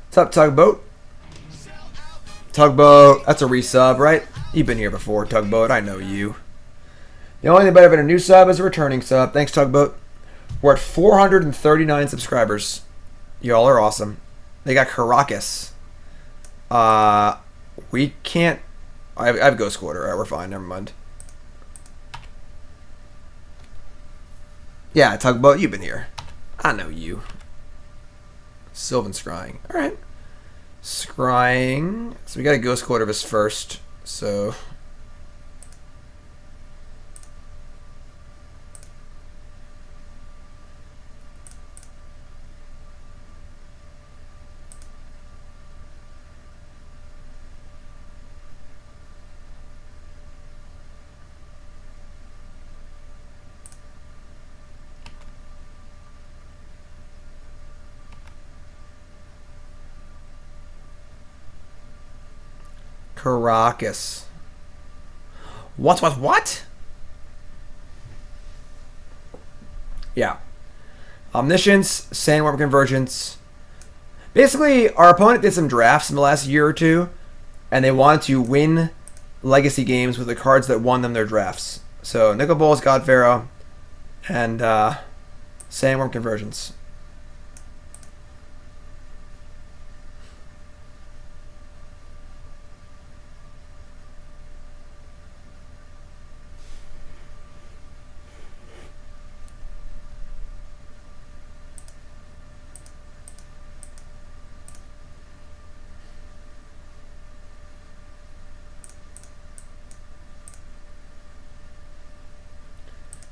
What's up, Tugboat? Tugboat, that's a resub, right? You've been here before, Tugboat. I know you. The only thing better than a new sub is a returning sub. Thanks, Tugboat. We're at 439 subscribers. Y'all are awesome. They got Karakas. We can't... I have Ghost Quarter. Alright, we're fine. Never mind. Yeah, Tugboat, you've been here. I know you. Sylvan Scrying. Alright. Scrying. So we got a Ghost Quarter of us first. So... Karakas. What? Yeah. Omniscience, Sandworm Convergence. Basically, our opponent did some drafts in the last year or two, and they wanted to win legacy games with the cards that won them their drafts. So, Nicol Bolas, God Pharaoh, and Sandworm Convergence.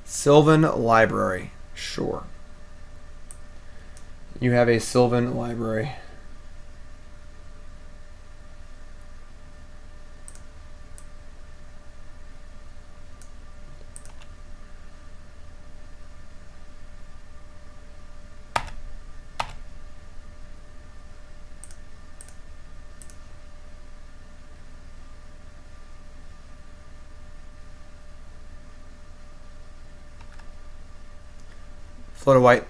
Sylvan Library. Sure. You have a Sylvan Library. Float a white.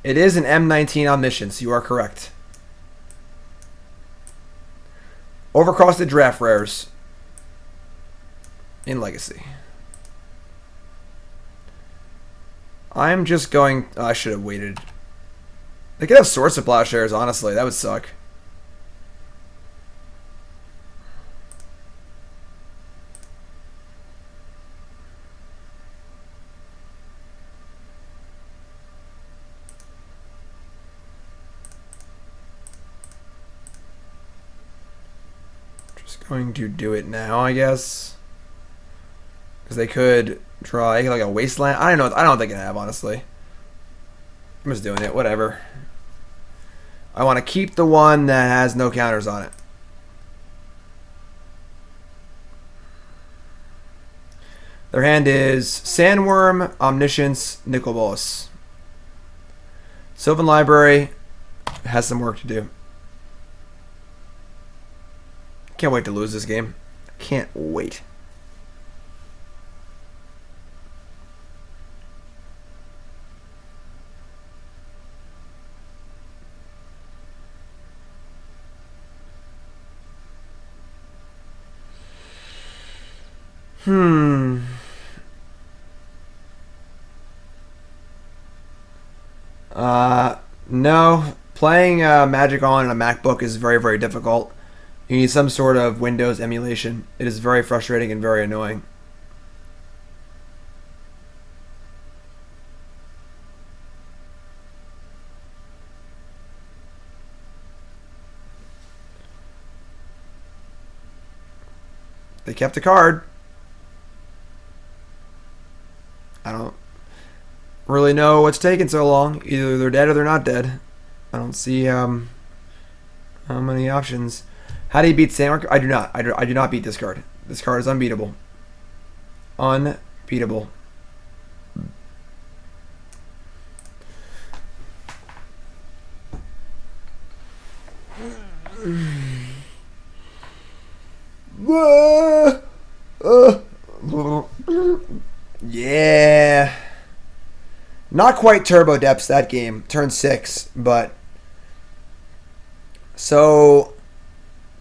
It is an M19 Omniscience. You are correct. Overcosted draft rares in Legacy. I'm just going... Oh, I should have waited. They could have Swords to Plowshares, honestly. That would suck. Going to do it now, I guess, because they could draw like a Wasteland. I don't know. I don't think they can have, honestly. I'm just doing it. Whatever. I want to keep the one that has no counters on it. Their hand is Sandworm, Omniscience, Nicol Bolas. Sylvan Library has some work to do. Can't wait to lose this game. Can't wait. No. Playing Magic on a MacBook is very, very difficult. You need some sort of Windows emulation. It is very frustrating and very annoying. They kept a card. I don't really know what's taking so long. Either they're dead or they're not dead. I don't see how many options. How do you beat Sandworm? I do not. I do not beat this card. This card is unbeatable. Unbeatable. Yeah. Not quite Turbo Depths that game. Turn 6, but... So...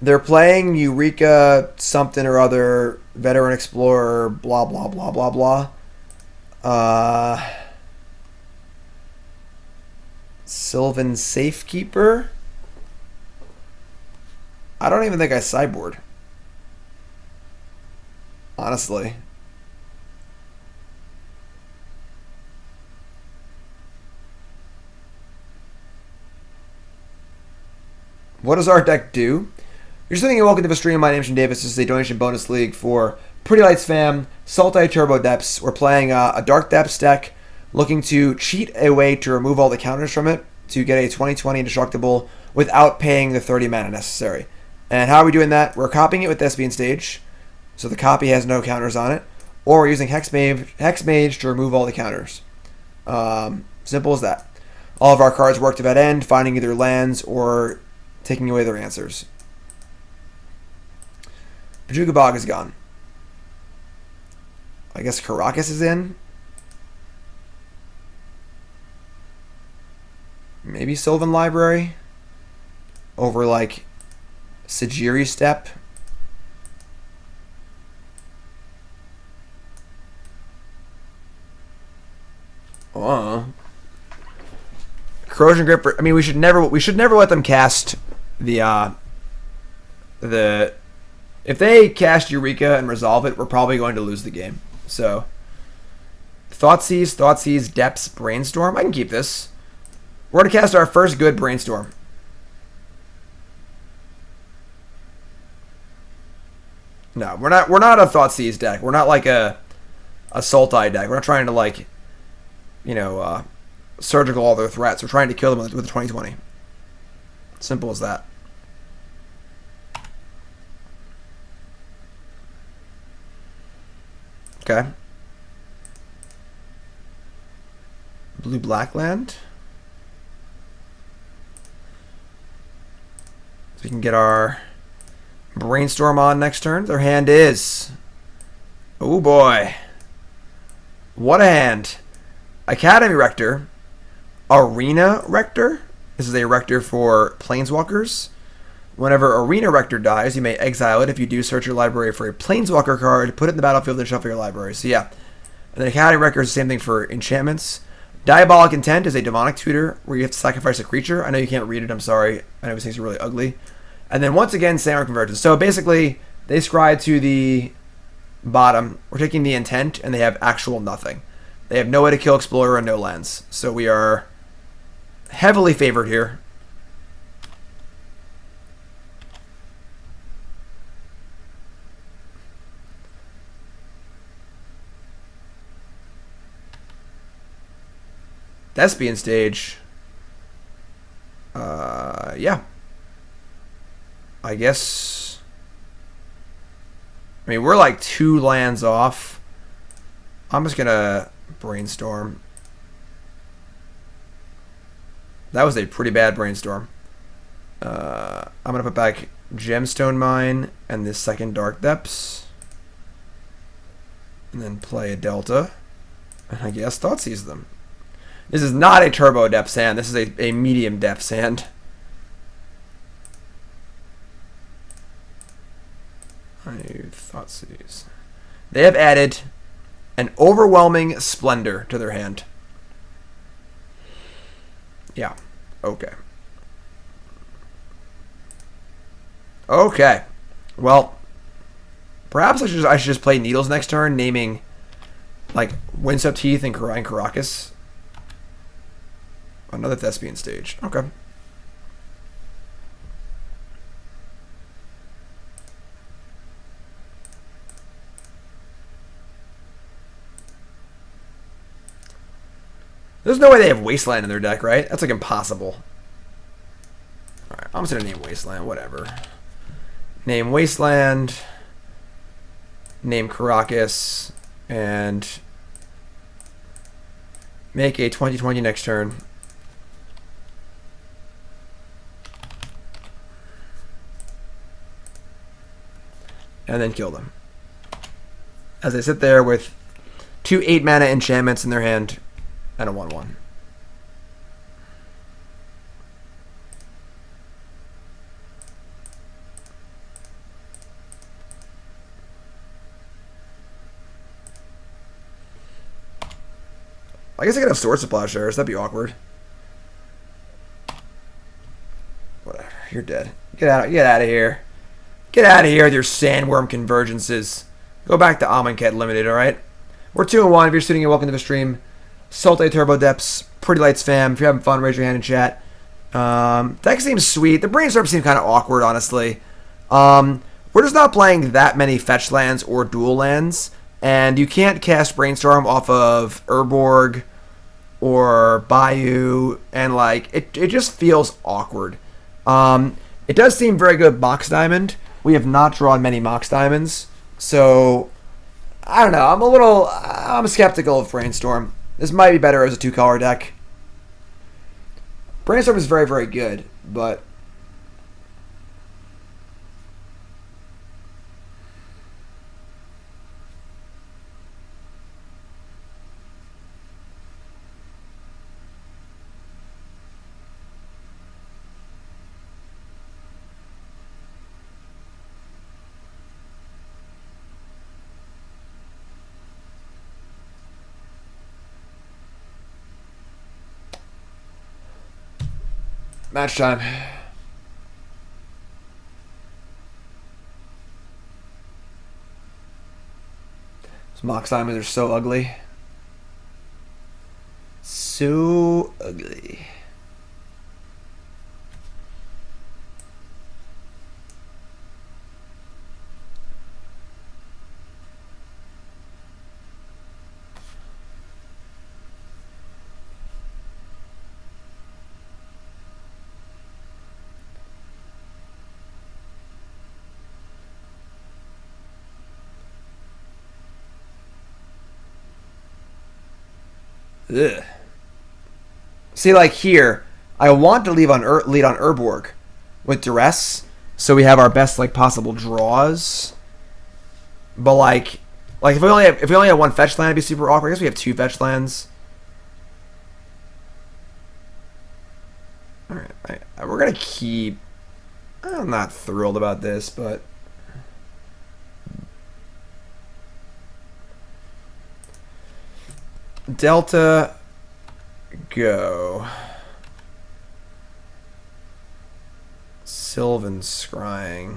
They're playing Eureka something or other, Veteran Explorer, blah, blah, blah, blah, blah. Sylvan Safekeeper? I don't even think I sideboard. Honestly. What does our deck do? You're sitting and welcome to the stream. My name's Jim Davis. This is a donation bonus league for PrettyLightsFam, Sultai Turbo Depths. We're playing a Dark Depths deck, looking to cheat a way to remove all the counters from it to get a 20/20 indestructible without paying the 30 mana necessary. And how are we doing that? We're copying it with Thespian Stage, so the copy has no counters on it, or we're using Hexmage to remove all the counters. Simple as that. All of our cards work to that end, finding either lands or taking away their answers. Bojuka Bog is gone. I guess Karakas is in. Maybe Sylvan Library. Over like Sejiri Steppe. Krosan Grip. I mean, we should never let them cast the if they cast Eureka and resolve it, we're probably going to lose the game. So, Thoughtseize, Depths, Brainstorm. I can keep this. We're going to cast our first good Brainstorm. No, we're not a Thoughtseize deck. We're not like a Sultai deck. We're not trying to like, surgical all their threats. We're trying to kill them with the 20/20. Simple as that. Okay. Blue-black land. So we can get our Brainstorm on next turn. Their hand is... Oh boy. What a hand. Academy Rector. Arena Rector. This is a Rector for Planeswalkers. Whenever Arena Rector dies, you may exile it. If you do, search your library for a Planeswalker card, put it in the battlefield, and shuffle your library. So yeah. And then Academy Rector is the same thing for enchantments. Diabolic Intent is a demonic tutor where you have to sacrifice a creature. I know you can't read it, I'm sorry. I know these things are really ugly. And then once again, Sandworm Convergence. So basically, they scry to the bottom. We're taking the intent, and they have actual nothing. They have no way to kill Explorer and no lands. So we are heavily favored here. Thespian Stage. Yeah. I guess. I mean, we're like 2 lands off. I'm just gonna Brainstorm. That was a pretty bad Brainstorm. I'm gonna put back Gemstone Mine and this second Dark Depths. And then play a Delta. And I guess Thoughtseize them. This is not a turbo depth sand. This is a medium depth sand. Thoughtseize. They have added an overwhelming splendor to their hand. Yeah. Okay. Okay. Well, perhaps I should just play Needles next turn, naming like Windswept Teeth and Karakas. Another Thespian Stage. Okay. There's no way they have Wasteland in their deck, right? That's like impossible. Alright, I'm just gonna name Wasteland, whatever. Name Wasteland. Name Karakas. And make a 20/20 next turn. And then kill them. As they sit there with 2 8-mana enchantments in their hand and a 1/1. I guess I could have Swords to Plowshares. That'd be awkward. Whatever. You're dead. Get out of here. Get out of here with your Sandworm Convergences. Go back to Amonkhet Limited, alright? We're 2-1. If you're sitting here, welcome to the stream. Sultai Turbo Depths, PrettyLightsFam. If you're having fun, raise your hand in chat. Deck seems sweet. The Brainstorm seems kind of awkward, honestly. We're just not playing that many fetch lands or dual lands. And you can't cast Brainstorm off of Urborg or Bayou. And, like, it just feels awkward. It does seem very good Mox Diamond. We have not drawn many Mox Diamonds. So, I don't know. I'm skeptical of Brainstorm. This might be better as a 2-color deck. Brainstorm is very, very good, but match time. These Mox Diamonds are so ugly. So ugly. Ugh. See, like here, I want to lead on Urborg with Duress, so we have our best like possible draws. But like if we only have one fetch land, it'd be super awkward. I guess we have 2 fetch lands. All right, we're gonna keep. I'm not thrilled about this, but. Delta, go. Sylvan Scrying.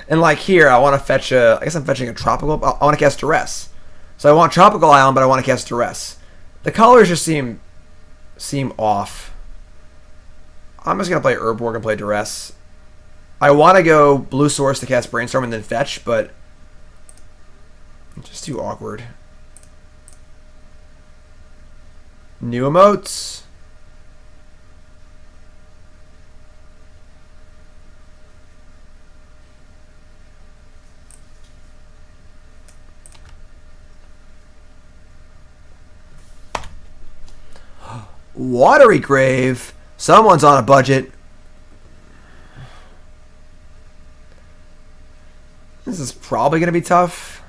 And like here, I want to fetch I guess I'm fetching a tropical. I want to cast Duress. So I want Tropical Island, but I want to cast Duress. The colors just seem off. I'm just going to play Urborg and play Duress. I want to go blue source to cast Brainstorm and then fetch, but it's just too awkward. New emotes. Watery Grave. Someone's on a budget. This is probably going to be tough.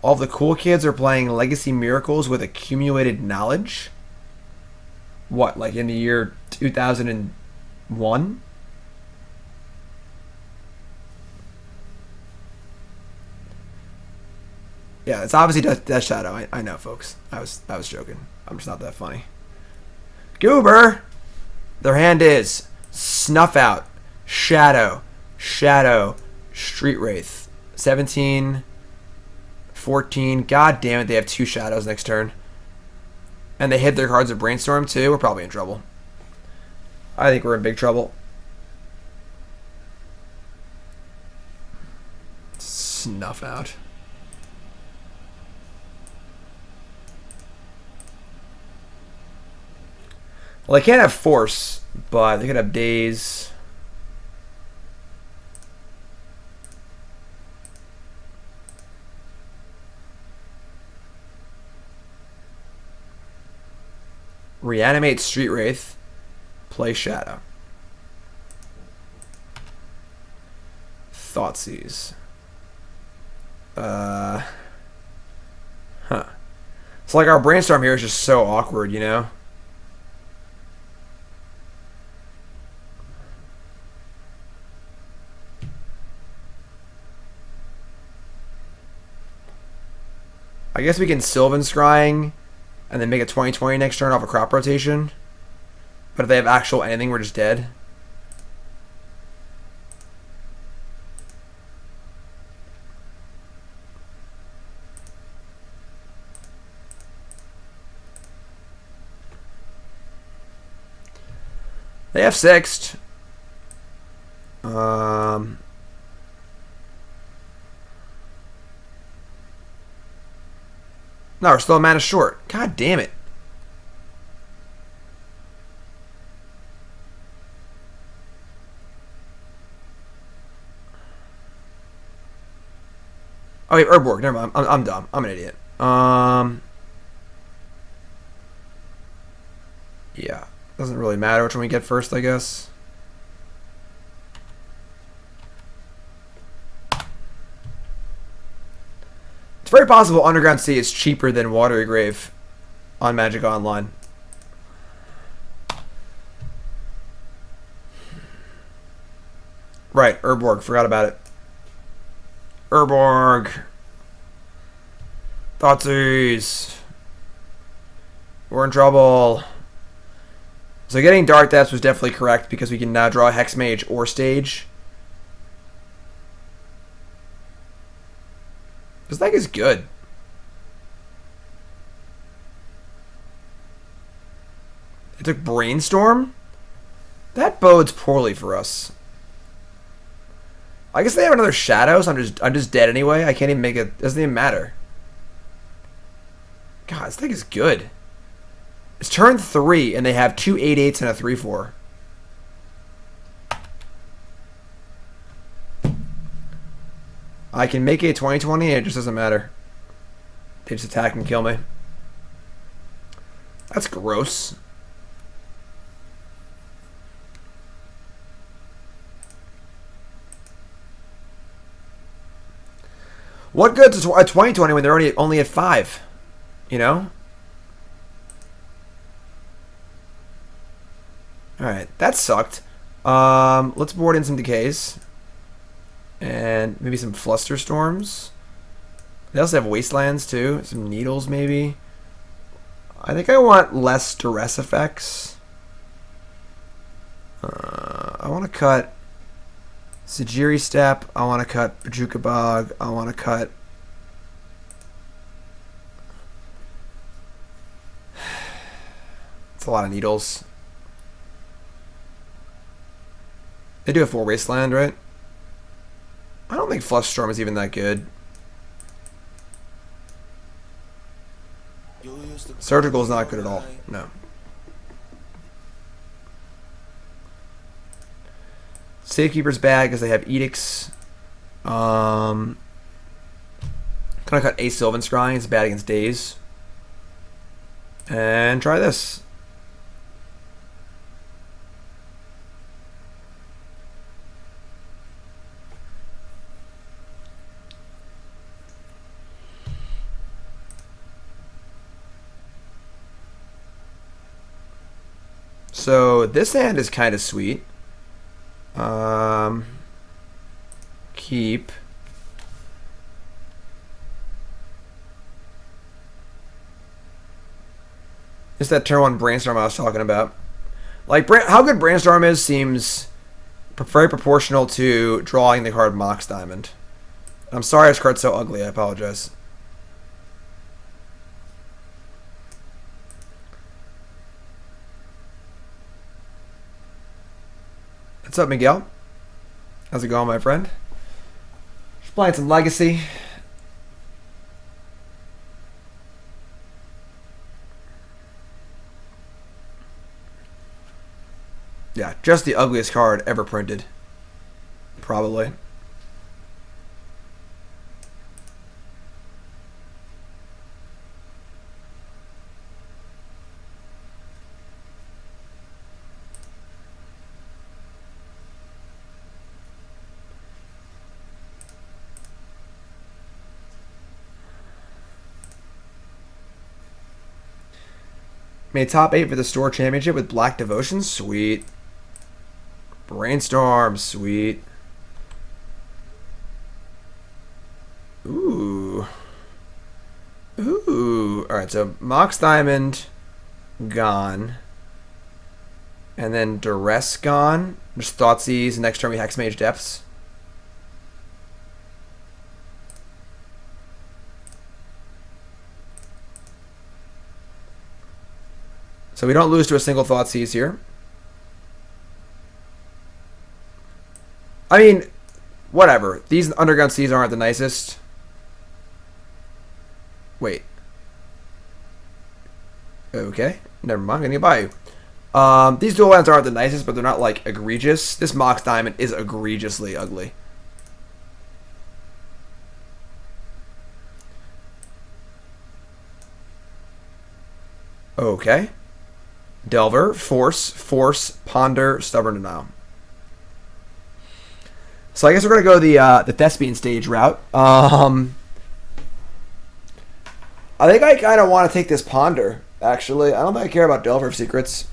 All the cool kids are playing Legacy Miracles with accumulated knowledge. What, like in the year 2001? Yeah, it's obviously Death Shadow. I know, folks. I was joking. I'm just not that funny. Goober! Their hand is Snuff Out, Shadow, Street Wraith. 17, 14. God damn it, they have 2 shadows next turn. And they hit their cards with Brainstorm too. We're probably in trouble. I think we're in big trouble. Snuff Out. Well, they can't have Force, but they could have Daze. Reanimate Street Wraith. Play Shadow. Thoughtseize. Huh. It's like our Brainstorm here is just so awkward, you know? I guess we can Sylvan Scrying and then make a 20/20 next turn off a crop rotation. But if they have actual anything, we're just dead. They have sixed. No, we're still a mana short. God damn it. Oh, wait, Urborg. Never mind. I'm dumb. I'm an idiot. Yeah. Doesn't really matter which one we get first, I guess. It's very possible Underground Sea is cheaper than Watery Grave on Magic Online. Right, Urborg. Forgot about it. Urborg. Thoughtseize. We're in trouble. So getting Dark Depths was definitely correct because we can now draw Hexmage or Stage. This deck is good. It took Brainstorm? That bodes poorly for us. I guess they have another Shadow, so I'm just dead anyway. I can't even make it. Doesn't even matter. God, this deck is good. It's turn 3, and they have 2 8/8s and a 3/4. I can make a 20/20, and it just doesn't matter. They just attack and kill me. That's gross. What good's a 20/20 when they're only at 5? You know? Alright, that sucked. Let's board in some Decays. And maybe some Flusterstorms. They also have Wastelands too. Some Needles maybe. I think I want less Duress effects. I want to cut Sejiri Steppe. I want to cut Bojuka Bog. I want to cut... It's a lot of Needles. They do have 4 Wasteland, right? I don't think Flusterstorm is even that good. Surgical is not good at all. No. Safekeeper's bad because they have Edicts. Can I cut a Sylvan Scrying? It's bad against Daze. And try this. So this hand is kind of sweet. Keep. It's that turn 1 Brainstorm I was talking about. Like, how good Brainstorm is seems very proportional to drawing the card Mox Diamond. I'm sorry this card's so ugly. I apologize. What's up, Miguel? How's it going, my friend? Just playing some Legacy. Yeah, just the ugliest card ever printed. Probably. Made top 8 for the store championship with Black Devotion. Sweet. Brainstorm. Sweet. Ooh. Ooh. Alright, so Mox Diamond gone. And then Duress gone. Just Thoughtseize. Next turn we Hexmage Depths. So we don't lose to a single Thoughtseize here. I mean, whatever. These Underground Seas aren't the nicest. Wait. Okay. Never mind. I'm going to get Bayou. These dual lands aren't the nicest, but they're not, like, egregious. This Mox Diamond is egregiously ugly. Okay. Delver, Force, Ponder, Stubborn Denial. So I guess we're going to go the Thespian Stage route. I think I kind of want to take this Ponder, actually. I don't think I care about Delver of Secrets.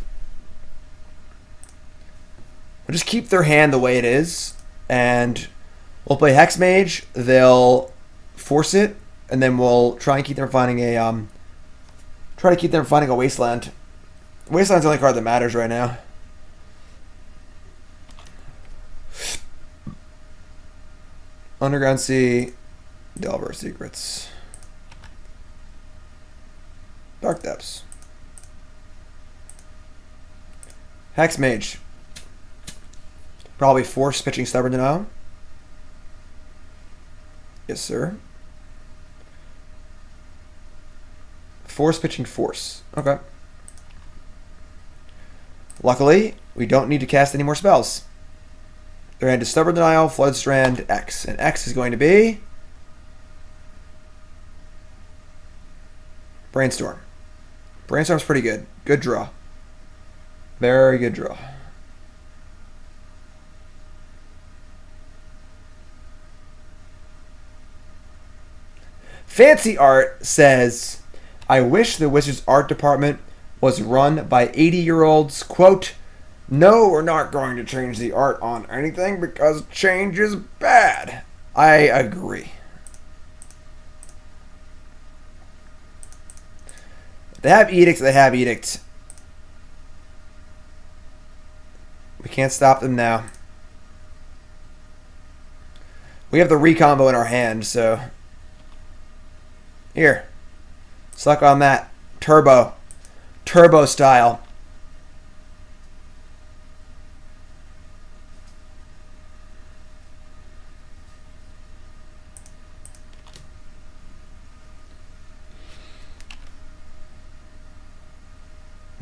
We'll just keep their hand the way it is, and we'll play Hexmage. They'll force it, and then we'll try and keep them finding a Wasteland. Wasteland's the only card that matters right now. Underground Sea, Delver Secrets. Dark Depths. Hexmage. Probably Force pitching Stubborn Denial. Yes, sir. Force pitching Force. Okay. Luckily, we don't need to cast any more spells. Their hand is Stubborn Denial, Floodstrand, X. And X is going to be Brainstorm. Brainstorm's pretty good. Good draw. Very good draw. Fancy Art says, I wish the Wizards art department was run by 80-year-olds. Quote, no, we're not going to change the art on anything because change is bad. I agree. They have edicts, they have edicts. We can't stop them now. We have the recombo in our hand, so... Here. Suck on that. Turbo. Turbo style.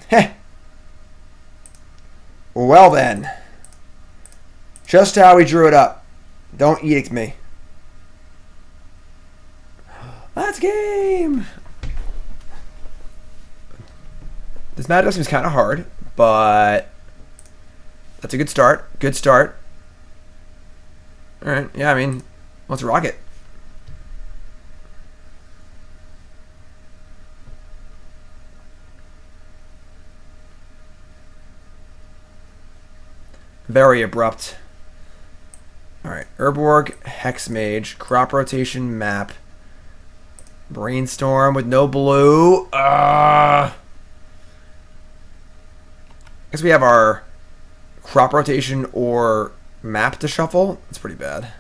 Heh. Well then. Just how we drew it up. Don't edict me. Let's game. This matchup seems kind of hard, but that's a good start. Good start. All right. Yeah, I mean, let's rock it. Very abrupt. All right. Urborg, Hexmage, crop rotation map. Brainstorm with no blue. I guess we have our crop rotation or map to shuffle. That's pretty bad.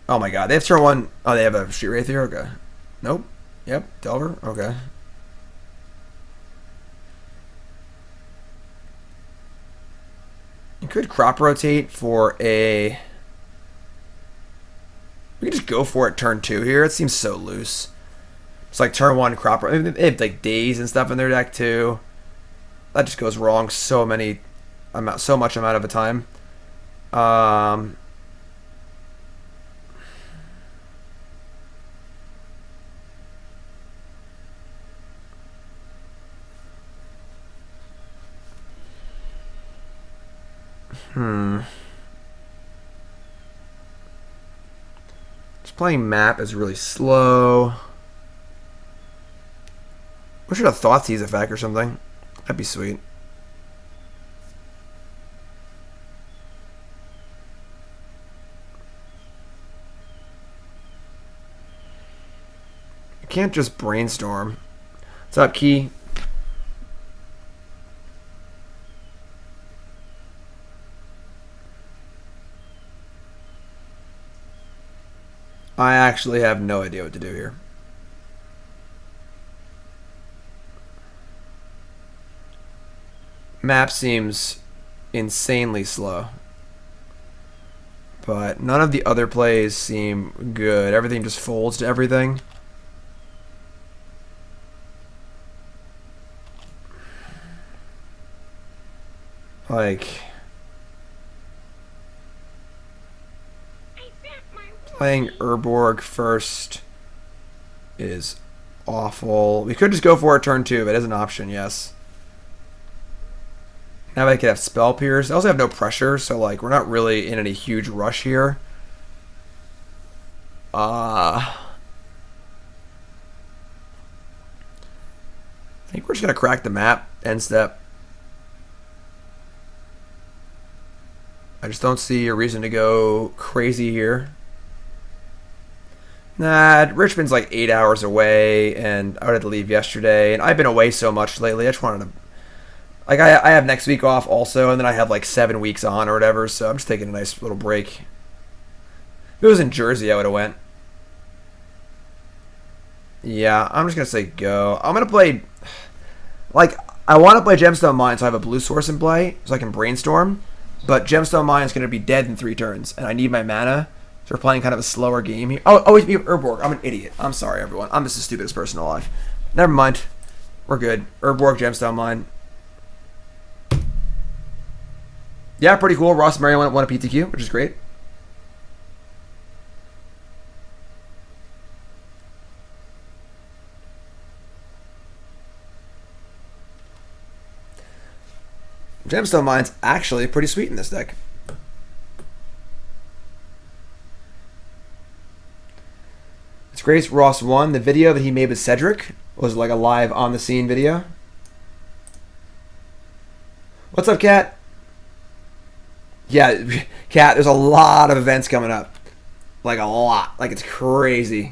Oh my god. They have turn one. Oh, they have a Street Wraith here? Okay. Nope. Yep. Delver? Okay. You could crop rotate for a... We can just go for it turn 2 here. It seems so loose. It's like turn 1 crop rotate. They have like days and stuff in their deck too. That just goes wrong so much amount of the time. Just playing map is really slow. We should have Thoughtseize effect or something. That'd be sweet. You can't just brainstorm. What's up, Key? I actually have no idea what to do here. Map seems insanely slow. But none of the other plays seem good. Everything just folds to everything. Like... Playing Urborg first is awful. We could just go for it turn 2, but it is an option, yes. Now I could have Spell Pierce. I also have no pressure, so like we're not really in any huge rush here. I think we're just gonna crack the map, end step. I just don't see a reason to go crazy here. Nah, Richmond's like 8 hours away, and I would have to leave yesterday, and I've been away so much lately. I just wanted to, like, I have next week off also, and then I have like 7 weeks on or whatever, so I'm just taking a nice little break. If it was in Jersey, I would have went. Yeah, I'm just gonna say go. I'm gonna play, like, I want to play Gemstone Mine, so I have a blue source in play, so I can brainstorm, but Gemstone Mine is gonna be dead in 3 turns, and I need my mana. So we're playing kind of a slower game here. Oh, we have Urborg. I'm an idiot. I'm sorry, everyone. I'm just the stupidest person alive. Never mind. We're good. Urborg, Gemstone Mine. Yeah, pretty cool. Ross Marion won a PTQ, which is great. Gemstone Mine's actually pretty sweet in this deck. It's great. Ross won. The video that he made with Cedric was like a live on the scene video. What's up, Kat? Yeah, Kat, there's a lot of events coming up. Like a lot. Like it's crazy.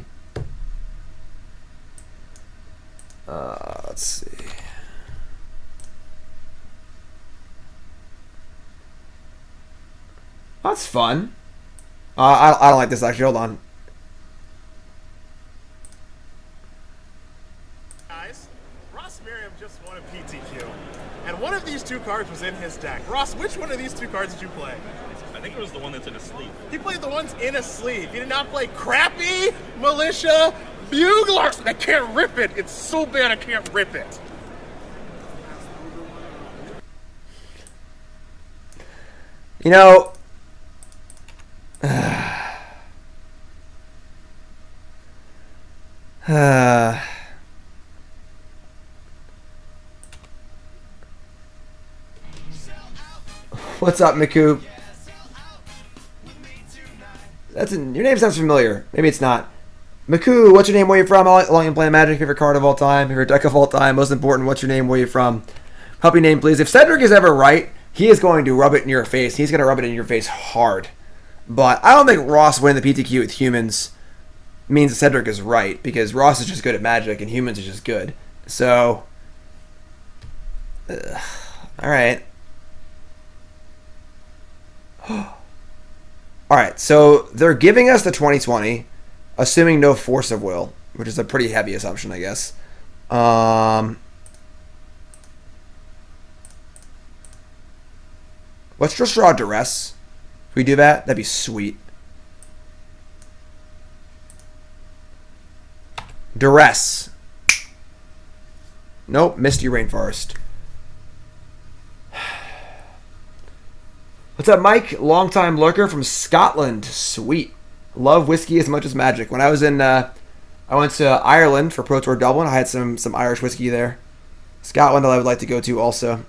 Let's see. That's fun. I don't like this actually. Hold on. One of these 2 cards was in his deck. Ross, which one of these 2 cards did you play? I think it was the one that's in a sleeve. He played the ones in a sleeve. He did not play crappy Militia Bugler. I can't rip it. It's so bad I can't rip it. You know... What's up, Miku? Your name sounds familiar. Maybe it's not. Miku, what's your name? Where you from? How long you play Magic? Favorite card of all time? Favorite deck of all time? Most important, what's your name? Where you from? Help your name, please. If Cedric is ever right, he is going to rub it in your face. He's going to rub it in your face hard. But I don't think Ross winning the PTQ with humans means that Cedric is right, because Ross is just good at Magic and humans are just good. So, alright. Alright, so they're giving us the 2020, assuming no Force of Will, which is a pretty heavy assumption, I guess. Let's just draw Duress. If we do that, that'd be sweet. Duress. Nope, Misty Rainforest. What's up, Mike? Longtime lurker from Scotland. Sweet. Love whiskey as much as Magic. When I was in, I went to Ireland for Pro Tour Dublin. I had some Irish whiskey there. Scotland, I would like to go to also.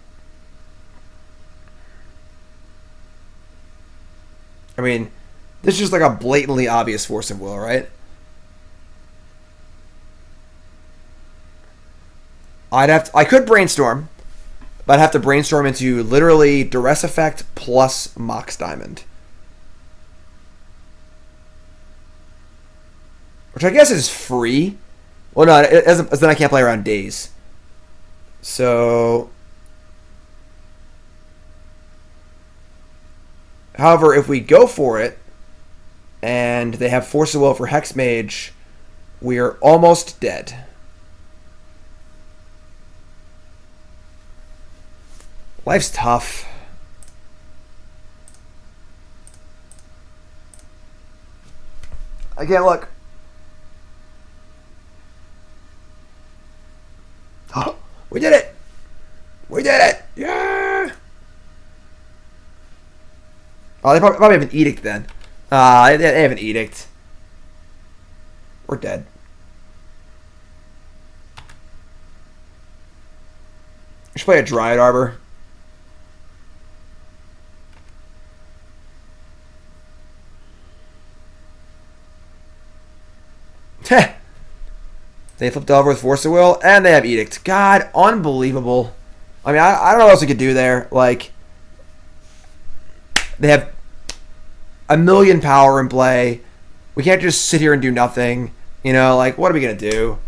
I mean, this is just like a blatantly obvious Force of Will, right? I could Brainstorm, but I'd have to Brainstorm into literally Duress effect plus Mox Diamond. Which I guess is free. Well, no, then I can't play around days. So, however, if we go for it, and they have Force of Will for Hexmage, we are almost dead. Life's tough. Again, look. Oh, we did it! We did it! Yeah! Oh, they probably have an edict then. They have an edict. We're dead. We should play a Dryad Arbor. They flipped over with Force of Will, and they have Edict. God, unbelievable. I mean, I don't know what else we could do there. Like, they have a million power in play. We can't just sit here and do nothing. You know, like, what are we going to do?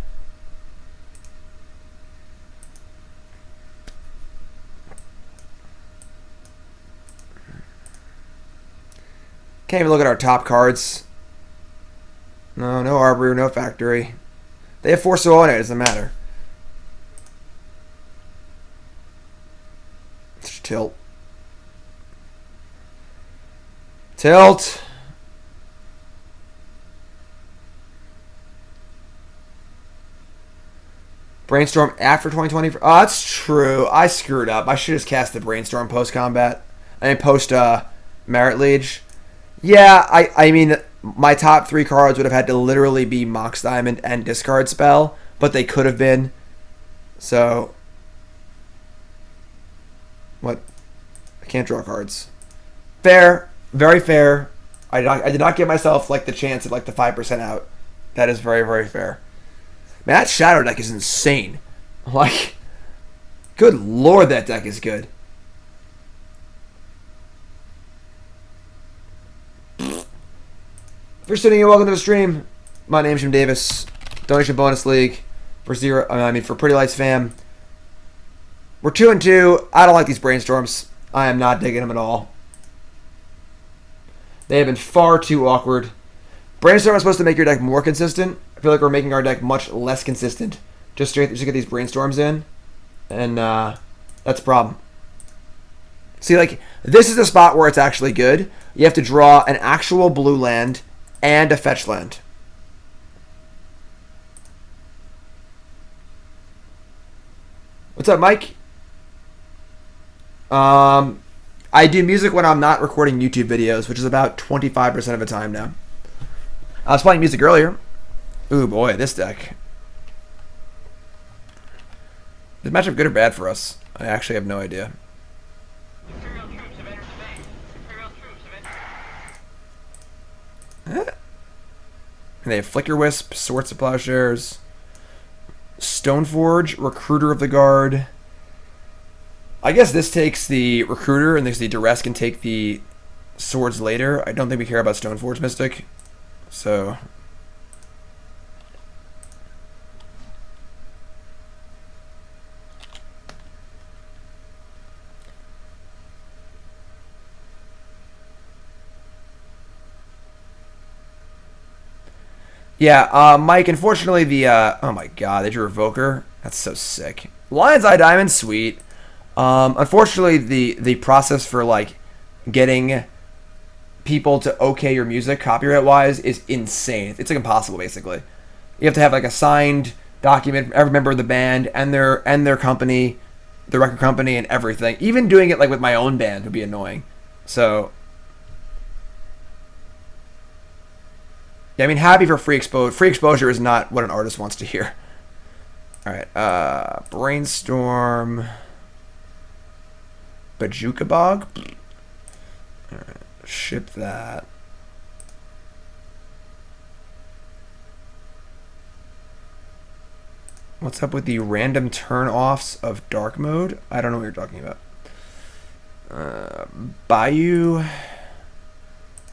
Can't even look at our top cards. No Arbor, no Factory. They have Force of Will in it, it doesn't matter. Just tilt. Tilt. Brainstorm after 2020. Oh, that's true. I screwed up. I should have cast the Brainstorm post-combat. I mean, post-Merit Liege. Yeah, I mean, my top three cards would have had to literally be Mox Diamond and Discard Spell, but they could have been. So, what? I can't draw cards. Fair, very fair. I did not give myself like the chance at like the 5% out. That is very, very fair. Man, that Shadow deck is insane. Like, good lord, that deck is good. If you're sitting here, welcome to the stream. My name's Jim Davis. Donation Bonus League for PrettyLightsFam. We're 2-2. I don't like these Brainstorms. I am not digging them at all. They have been far too awkward. Brainstorm is supposed to make your deck more consistent. I feel like we're making our deck much less consistent. Just to get these Brainstorms in. And that's a problem. See, like, this is the spot where it's actually good. You have to draw an actual blue land and a fetch land. What's up, Mike? I do music when I'm not recording YouTube videos, which is about 25% of the time now. I was playing music earlier. Ooh, boy, this deck. Is the matchup good or bad for us? I actually have no idea. And they have Flicker Wisp, Swords of Plowshares, Stoneforge, Recruiter of the Guard. I guess this takes the Recruiter, and the Duress can take the swords later. I don't think we care about Stoneforge Mystic. So... yeah, Mike, unfortunately the, oh my god, they drew Revoker. That's so sick. Lion's Eye Diamond, sweet. Unfortunately, the process for, like, getting people to okay your music copyright-wise is insane. It's, like, impossible, basically. You have to have, like, a signed document from every member of the band and their company, the record company, and everything. Even doing it, like, with my own band would be annoying. So... yeah, I mean, happy for free exposure. Free exposure is not what an artist wants to hear. All right, Brainstorm, Bojuka Bog. All right, ship that. What's up with the random turn-offs of dark mode? I don't know what you're talking about. Bayou.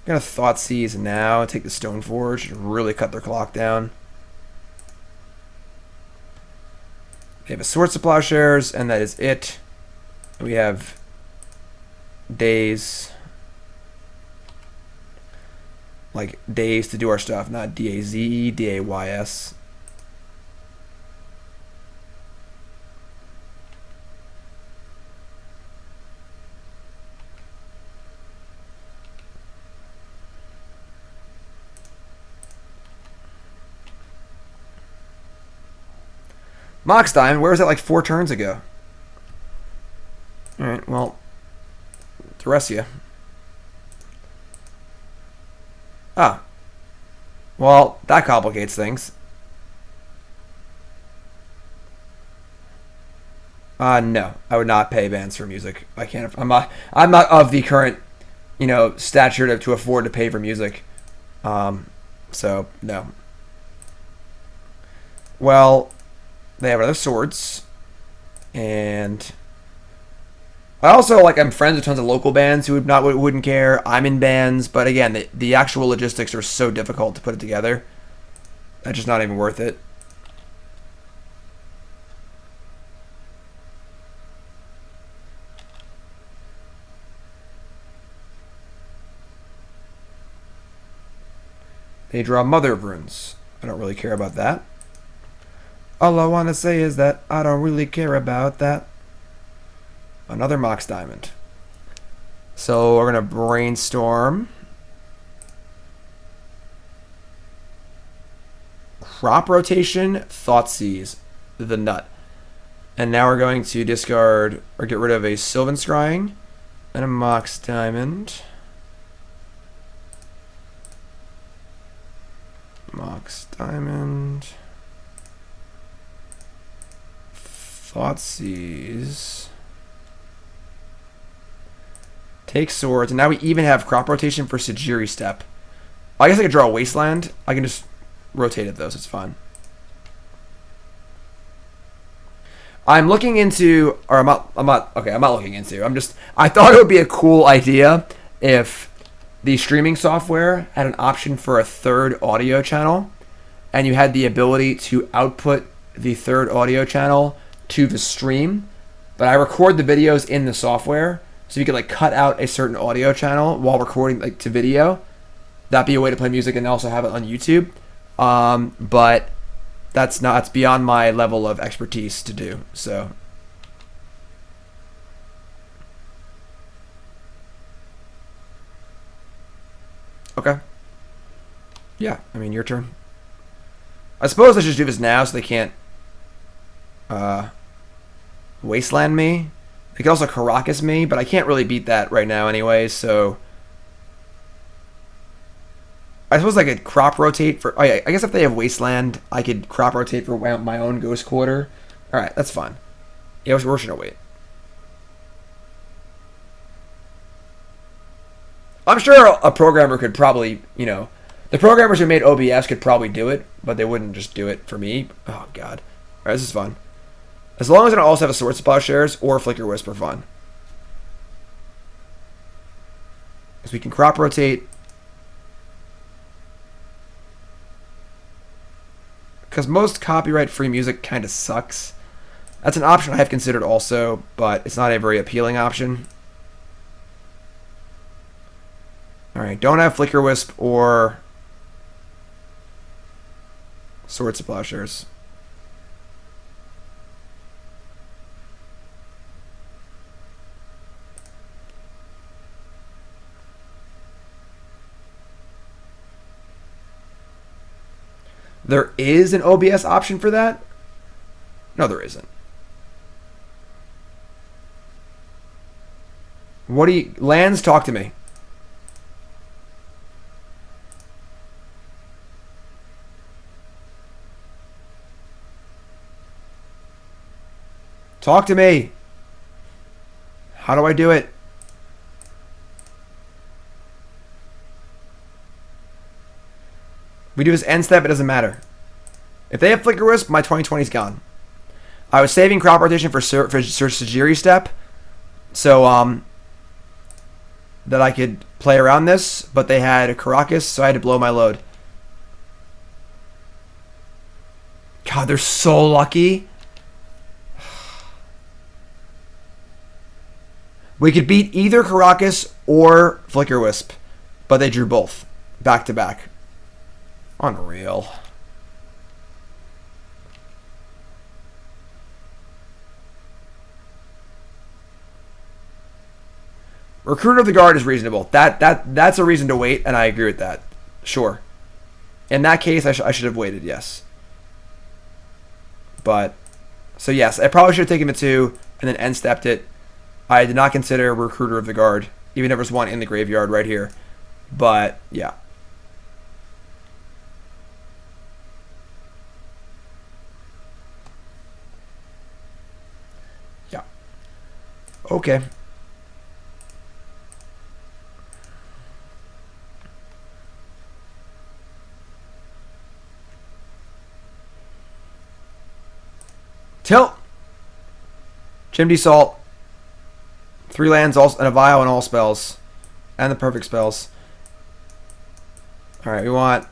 Gonna Thoughtseize now, take the Stoneforge, and really cut their clock down. They have a Swords to Plowshares, and that is it. We have days. Like, days to do our stuff, not D-A-Z-E, D-A-Y-S. Mox Diamond, where was that like 4 turns ago? Alright, well, Duress. Ah. Well, that complicates things. No. I would not pay bands for music. I can't. I'm not of the current, stature to afford to pay for music. So, no. Well... they have other swords, and I also I'm friends with tons of local bands who wouldn't care. I'm in bands, but again, the actual logistics are so difficult to put it together. That's just not even worth it. They draw Mother of Runes. I don't really care about that. All I want to say is that I don't really care about that. Another Mox Diamond. So we're going to Brainstorm. Crop Rotation, Thoughtseize, the nut. And now we're going to discard or get rid of a Sylvan Scrying and a Mox Diamond. Mox Diamond. Thoughtseize. Take swords, and now we even have crop rotation for Sejiri Steppe. I guess I could draw a Wasteland. I can just rotate it though, so it's fine. I'm looking into, or I'm not looking into. I thought it would be a cool idea if the streaming software had an option for a third audio channel, and you had the ability to output the third audio channel to the stream, but I record the videos in the software, so you could cut out a certain audio channel while recording to video. That'd be a way to play music and also have it on YouTube. But it's beyond my level of expertise to do. So okay. Yeah, I mean, your turn. I suppose I should do this now so they can't Wasteland me. They can also Karakas me, but I can't really beat that right now anyway, so I suppose I could crop rotate for... oh yeah, I guess if they have Wasteland, I could crop rotate for my own Ghost Quarter. Alright, that's fine. Yeah, we're just gonna wait. I'm sure a programmer could probably, The programmers who made OBS could probably do it, but they wouldn't just do it for me. Oh, God. Alright, this is fun. As long as I don't also have a Swords to Plowshares or Flicker Wisp are fun. Because we can crop rotate. Because most copyright-free music kind of sucks. That's an option I have considered also, but it's not a very appealing option. Alright, don't have Flicker Wisp or Swords to Plowshares. There is an OBS option for that? No, there isn't. What do you... Lands, talk to me. Talk to me. How do I do it? We do this end step, it doesn't matter. If they have Flicker Wisp, my 2020 is gone. I was saving crop rotation for Sejiri Steppe, so that I could play around this, but they had a Karakas, so I had to blow my load. God, they're so lucky. We could beat either Karakas or Flicker Wisp, but they drew both back to back. Unreal. Recruiter of the Guard is reasonable. That's a reason to wait, and I agree with that. Sure. In that case, I should have waited, yes. But, so yes, I probably should have taken the 2 and then end stepped it. I did not consider Recruiter of the Guard, even if there was one in the graveyard right here. But, yeah. Yeah. Okay. Tilt. Chimney Salt. 3 lands and a vial and all spells. And the perfect spells. Alright, we want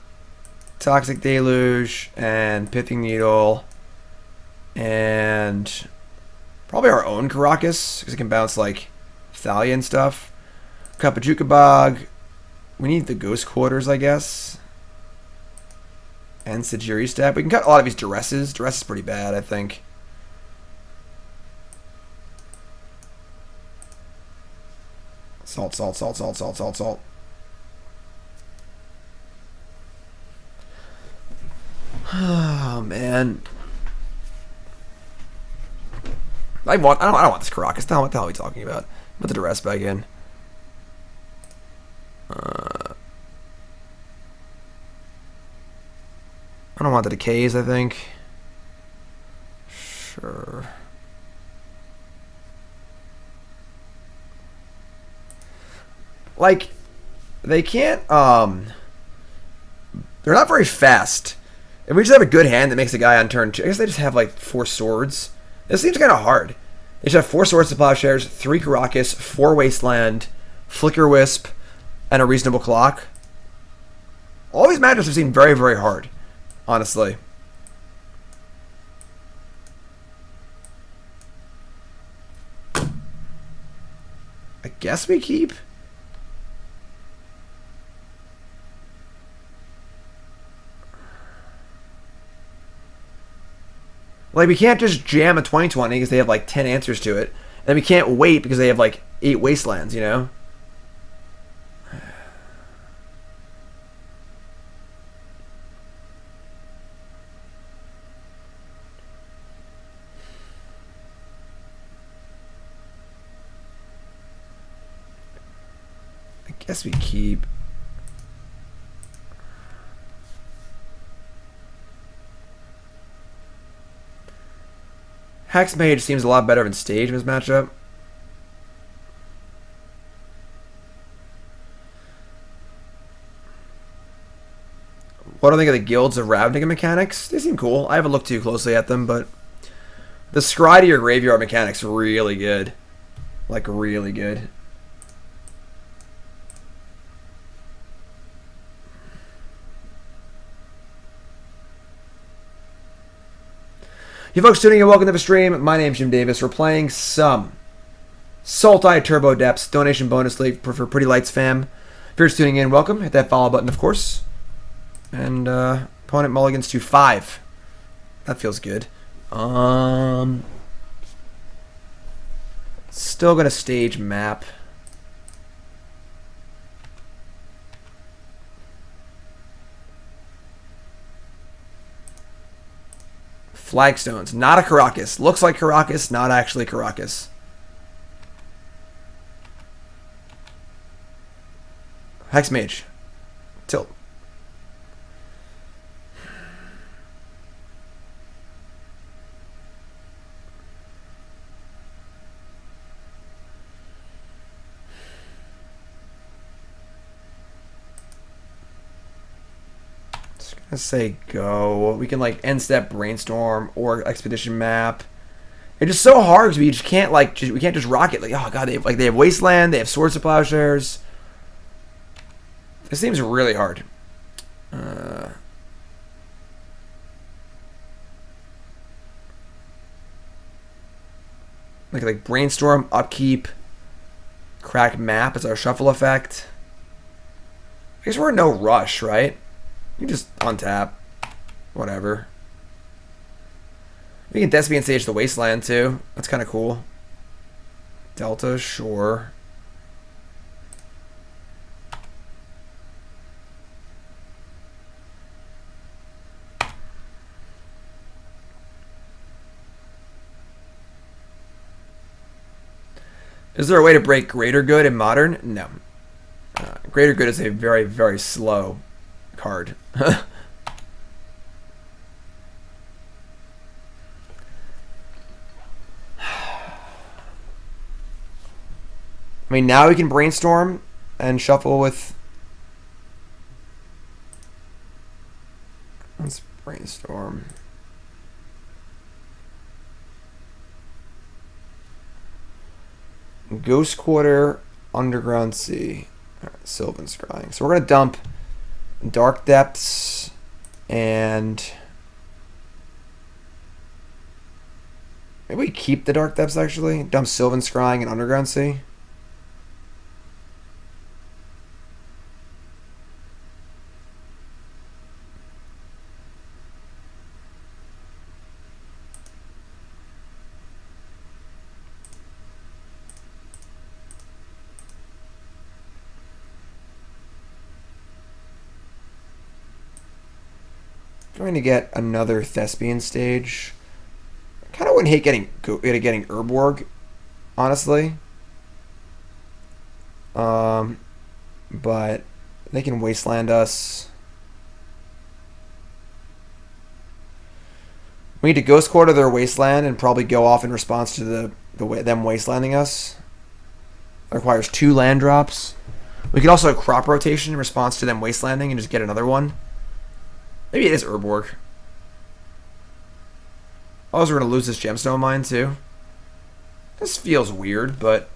Toxic Deluge and Pithing Needle. And probably our own Karakas, because it can bounce like Thalia and stuff. Cut Bojuka Bog. We need the Ghost Quarters, I guess. And Sejiri Steppe. We can cut a lot of these Duresses. Duress is pretty bad, I think. Salt, salt, salt, salt, salt, salt, salt. Oh, man. I don't want this Karakas. What the hell are we talking about? Put the Duress back in. I don't want the Decays, I think. Sure. Like, they can't, they're not very fast. If we just have a good hand that makes a guy on turn 2, I guess they just have like 4 swords. This seems kind of hard. They should have 4 Swords to Plowshares, 3 Karakas, 4 Wasteland, Flicker Wisp, and a reasonable clock. All these matchups have seemed very, very hard, honestly. I guess we keep. Like, we can't just jam a 2020 because they have like 10 answers to it. And then we can't wait because they have like 8 Wastelands, you know? I guess we keep. Hexmage seems a lot better in Stage in this matchup. What do I think of the Guilds of Ravnica mechanics? They seem cool. I haven't looked too closely at them, but the scry to your graveyard mechanics really good. Like, really good. You folks tuning in, welcome to the stream. My name's Jim Davis. We're playing some Sultai Turbo Depths donation bonus league for PrettyLightsFam. If you're just tuning in, welcome. Hit that follow button, of course. And opponent mulligans to 5. That feels good. Still gonna stage map. Flagstones. Not a Karakas. Looks like Karakas, not actually Karakas. Hexmage. Tilt. Say go. We can like end step brainstorm or expedition map. It's just so hard because we just can't we can't just rock it. Like, oh god, they have Wasteland, they have Swords of Plowshares. This seems really hard. Like brainstorm, upkeep, crack map as our shuffle effect. I guess we're in no rush, right? You just untap. Whatever. We can Thespian Stage the Wasteland too. That's kind of cool. Delta, sure. Is there a way to break Greater Good in Modern? No. Greater Good is a very, very slow card. I mean, now we can brainstorm and shuffle with... Let's brainstorm. Ghost Quarter, Underground Sea. All right, Sylvan Scrying. So we're going to dump Dark Depths and... Maybe we keep the Dark Depths, actually. Dump Sylvan Scrying and Underground Sea. Going to get another Thespian Stage. I kind of wouldn't hate getting Urborg, honestly. But they can Wasteland us. We need to Ghost Quarter their Wasteland and probably go off in response to them Wastelanding us. That requires 2 land drops. We could also crop rotation in response to them Wastelanding and just get another one. Maybe it is Urborg. Also, we're going to lose this Gemstone Mine, too. This feels weird, but...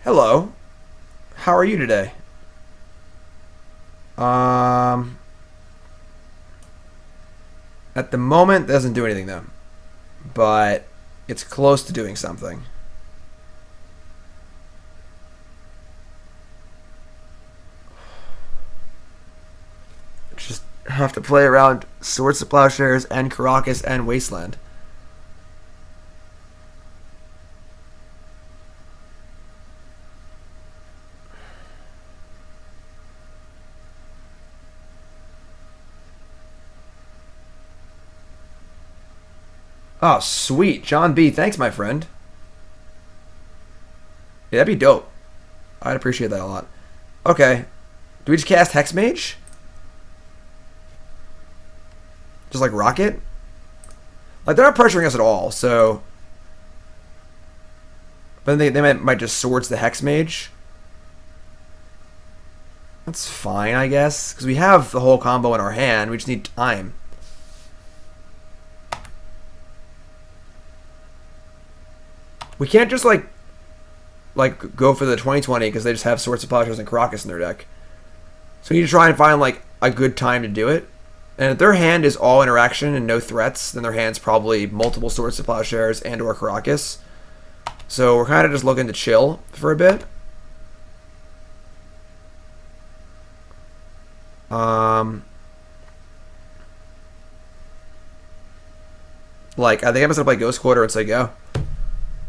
Hello. How are you today? At the moment, it doesn't do anything, though. But it's close to doing something. Just have to play around Swords of Plowshares and Karakas and Wasteland. Oh, sweet. John B. Thanks, my friend. Yeah, that'd be dope. I'd appreciate that a lot. Okay. Do we just cast Hexmage? Just like Rocket? Like, they're not pressuring us at all, so... But then they might just Swords the Hexmage. That's fine, I guess. Because we have the whole combo in our hand. We just need time. We can't just, like go for the 2020 because they just have Swords of Plowshares and Karakas in their deck. So we need to try and find, like, a good time to do it. And if their hand is all interaction and no threats, then their hand's probably multiple Swords of Plowshares and or Karakas. So we're kind of just looking to chill for a bit. Like, I think I'm just going to play Ghost Quarter and say go.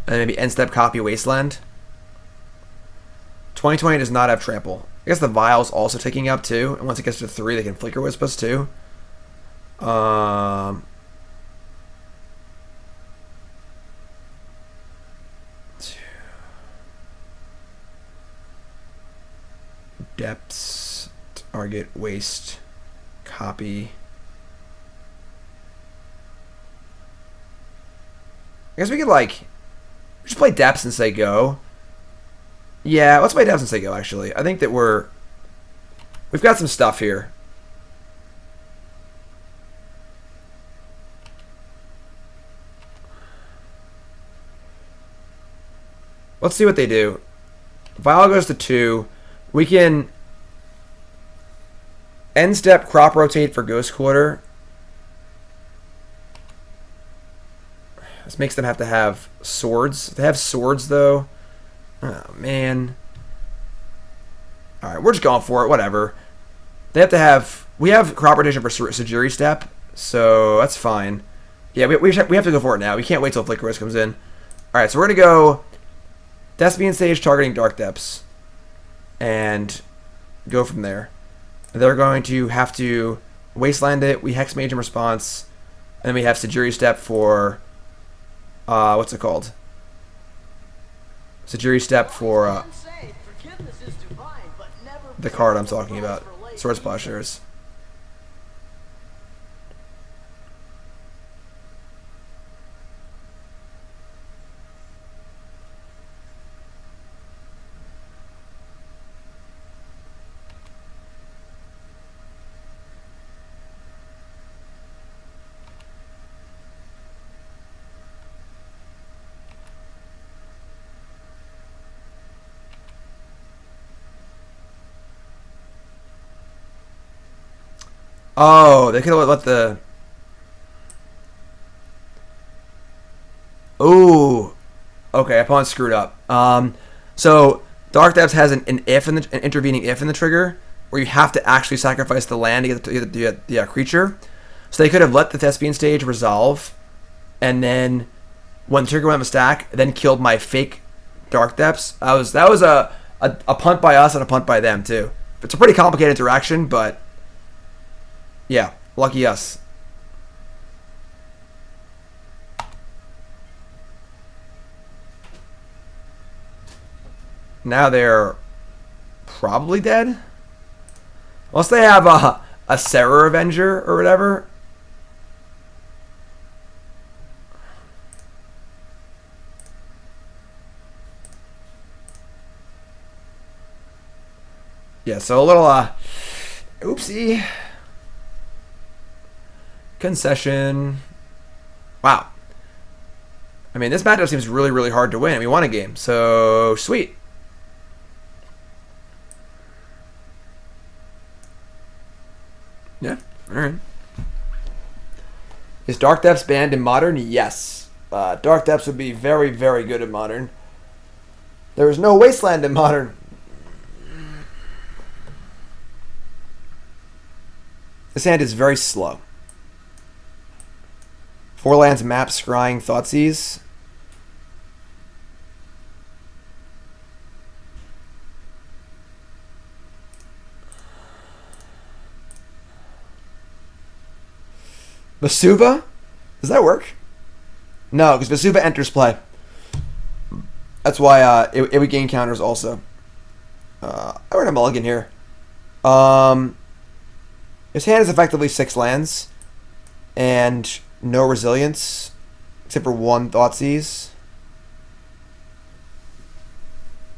And maybe end step copy Wasteland. 2020 does not have trample. I guess the Vial's also taking up too. And once it gets to 3, they can Flicker Wisp us too. Depths, target, waste, copy. I guess we could, like, just play Depths and say go. Yeah, let's play Depths and say go, actually. I think that we've got some stuff here. Let's see what they do. Vial goes to 2. We can end step crop rotate for Ghost Quarter. This makes them have to have swords. They have swords, though. Oh, man. Alright, we're just going for it. Whatever. They have to have... We have crop rotation for Sejiri Steppe, so that's fine. Yeah, we have to go for it now. We can't wait till Flicker Wisp comes in. Alright, so we're going to go Thespian Stage targeting Dark Depths and go from there. They're going to have to Wasteland it. We Hexmage in response. And then we have Sejiri Steppe for... what's it called? Sejiri Steppe for the card I'm talking about. Swords Plowshares. Oh, they could have let the... Ooh. Okay, opponent screwed up. So, Dark Depths has an intervening if in the trigger, where you have to actually sacrifice the land to get the creature. So they could have let the Thespian Stage resolve, and then when the trigger went up a stack, then killed my fake Dark Depths. That was a punt by us and a punt by them, too. It's a pretty complicated interaction, but... Yeah, lucky us. Now they're probably dead. Unless they have a Serra Avenger or whatever. Yeah, so a little oopsie. Concession. Wow. I mean, this matchup seems really, really hard to win. We won a game, so sweet. Yeah, alright. Is Dark Depths banned in Modern? Yes. Dark Depths would be very, very good in Modern. There is no Wasteland in Modern. This hand is very slow. 4 lands, map, scrying, Thoughtseize. Vesuva? Does that work? No, because Vesuva enters play. That's why it would gain counters also. I run a mulligan here. His hand is effectively 6 lands. And... no resilience, except for 1 Thoughtseize.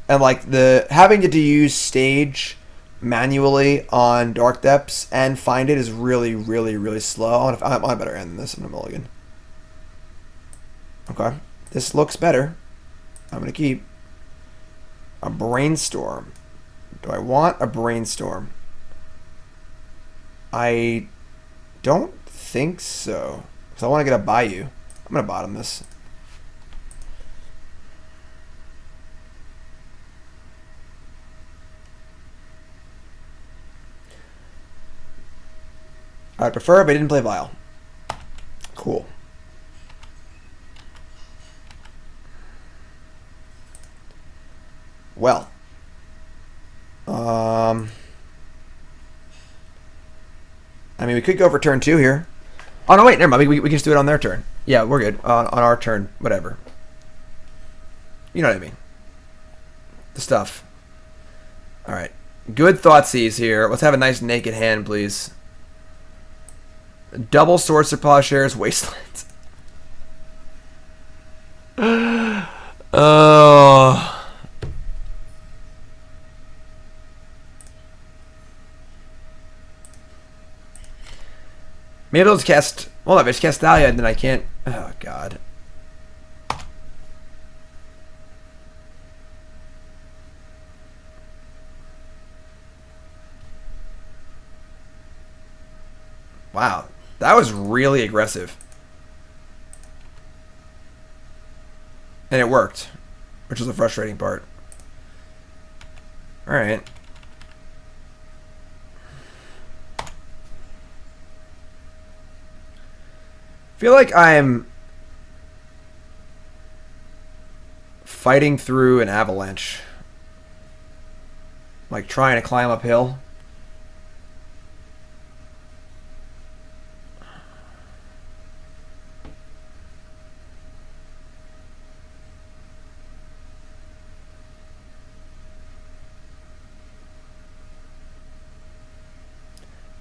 And like the having to use stage manually on Dark Depths and find it is really, really, really slow. I better end this in a mulligan. Okay. This looks better. I'm going to keep a Brainstorm. Do I want a Brainstorm? I don't think so. Because I want to get a Bayou. I'm going to bottom this. I would prefer if I didn't play Vial. Cool. Well. I mean, we could go for turn 2 here. Oh, no, wait, never mind. We can just do it on their turn. Yeah, we're good. On our turn, whatever. You know what I mean. The stuff. All right. Good Thoughtseize here. Let's have a nice naked hand, please. Double Sorcerer Plowshares, Wasteland. Oh. Maybe I'll just cast... Well, if I just cast Thalia, then I can't... Oh, God. Wow. That was really aggressive. And it worked. Which was the frustrating part. Alright. Feel like I'm fighting through an avalanche. Like trying to climb uphill.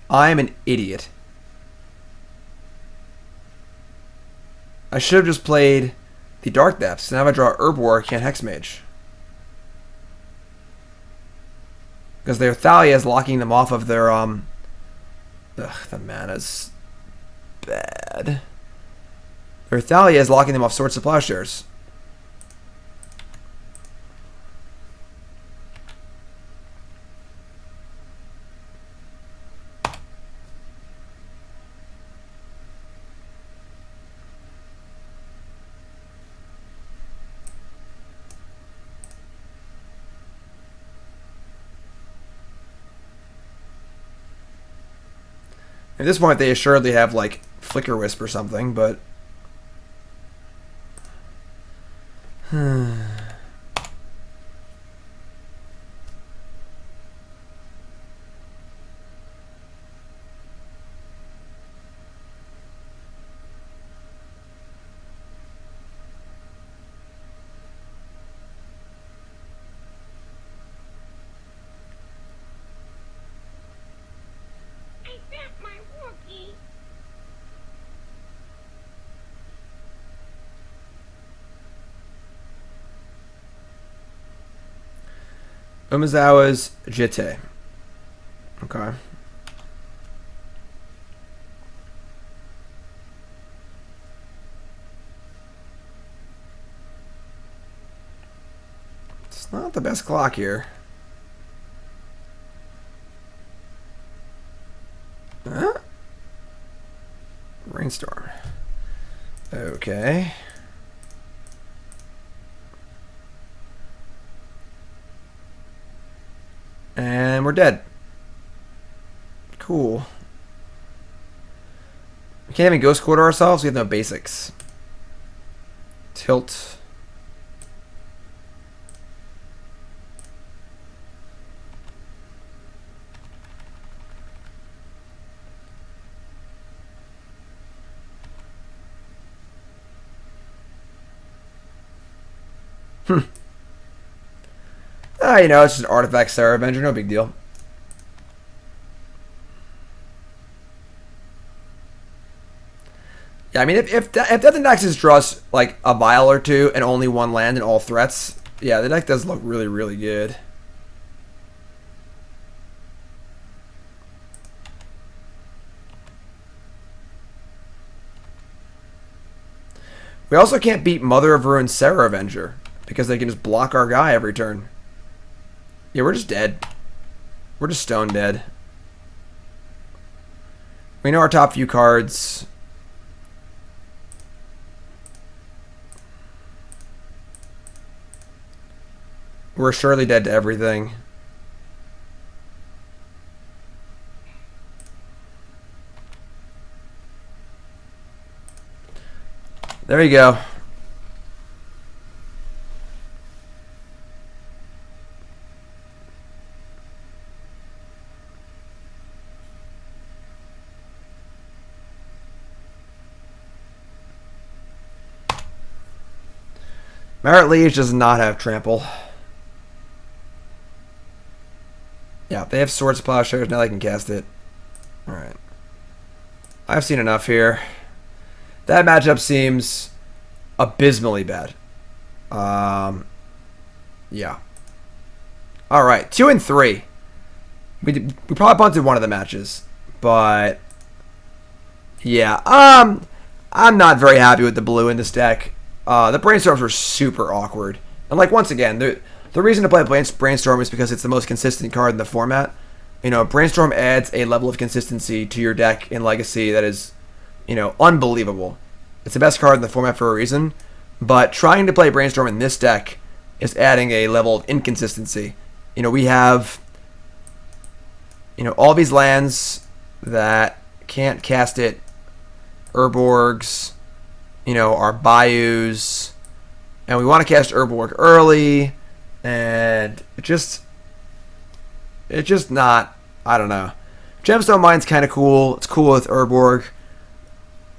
I'm an idiot. I should have just played the Dark Depths. Now if I draw Urborg, I can't Hexmage. Because their Thalia is locking them off of their, Ugh, the mana's bad. Their Thalia is locking them off Swords to Plowshares. At this point, they assuredly have, like, Flicker Wisp or something, but... Umezawa's Jitte. Okay. It's not the best clock here. Huh? Brainstorm. Okay. And we're dead. Cool. We can't even Ghost Quarter ourselves. We have no basics. Tilt. You know, it's just an artifact Sarah Avenger, no big deal. Yeah, I mean, if Death and Taxes draws like a vial or two and only one land and all threats, Yeah, the deck does look really, really good. We also can't beat Mother of Ruin Serra Avenger because they can just block our guy every turn. Yeah, we're just dead. We're just stone dead. We know our top few cards. We're surely dead to everything. There you go. Merit Liege does not have trample. Yeah, they have Swords Plowshares, now they can cast it. Alright. I've seen enough here. That matchup seems abysmally bad. Yeah. Alright, 2 and 3. We probably punted one of the matches. But yeah. I'm not very happy with the blue in this deck. The Brainstorms were super awkward. And like once again, the reason to play Brainstorm is because it's the most consistent card in the format. You know, Brainstorm adds a level of consistency to your deck in Legacy that is, you know, unbelievable. It's the best card in the format for a reason. But trying to play Brainstorm in this deck is adding a level of inconsistency. You know, we have, you know, all these lands that can't cast it. Urborgs, you know, our Bayous. And we want to cast Urborg early. And it's just not, I don't know. Gemstone Mine's kind of cool. It's cool with Urborg.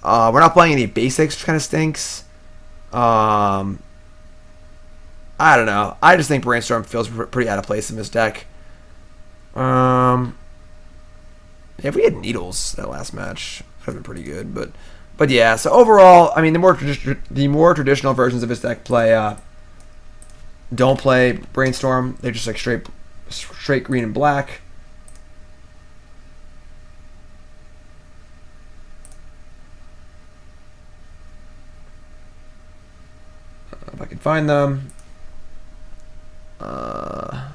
We're not playing any basics, which kind of stinks. I don't know. I just think Brainstorm feels pretty out of place in this deck. Yeah, if we had Needles that last match, that would have been pretty good. But yeah, so overall, I mean, the more traditional versions of this deck don't play Brainstorm. They're just like straight green and black. If I can find them. I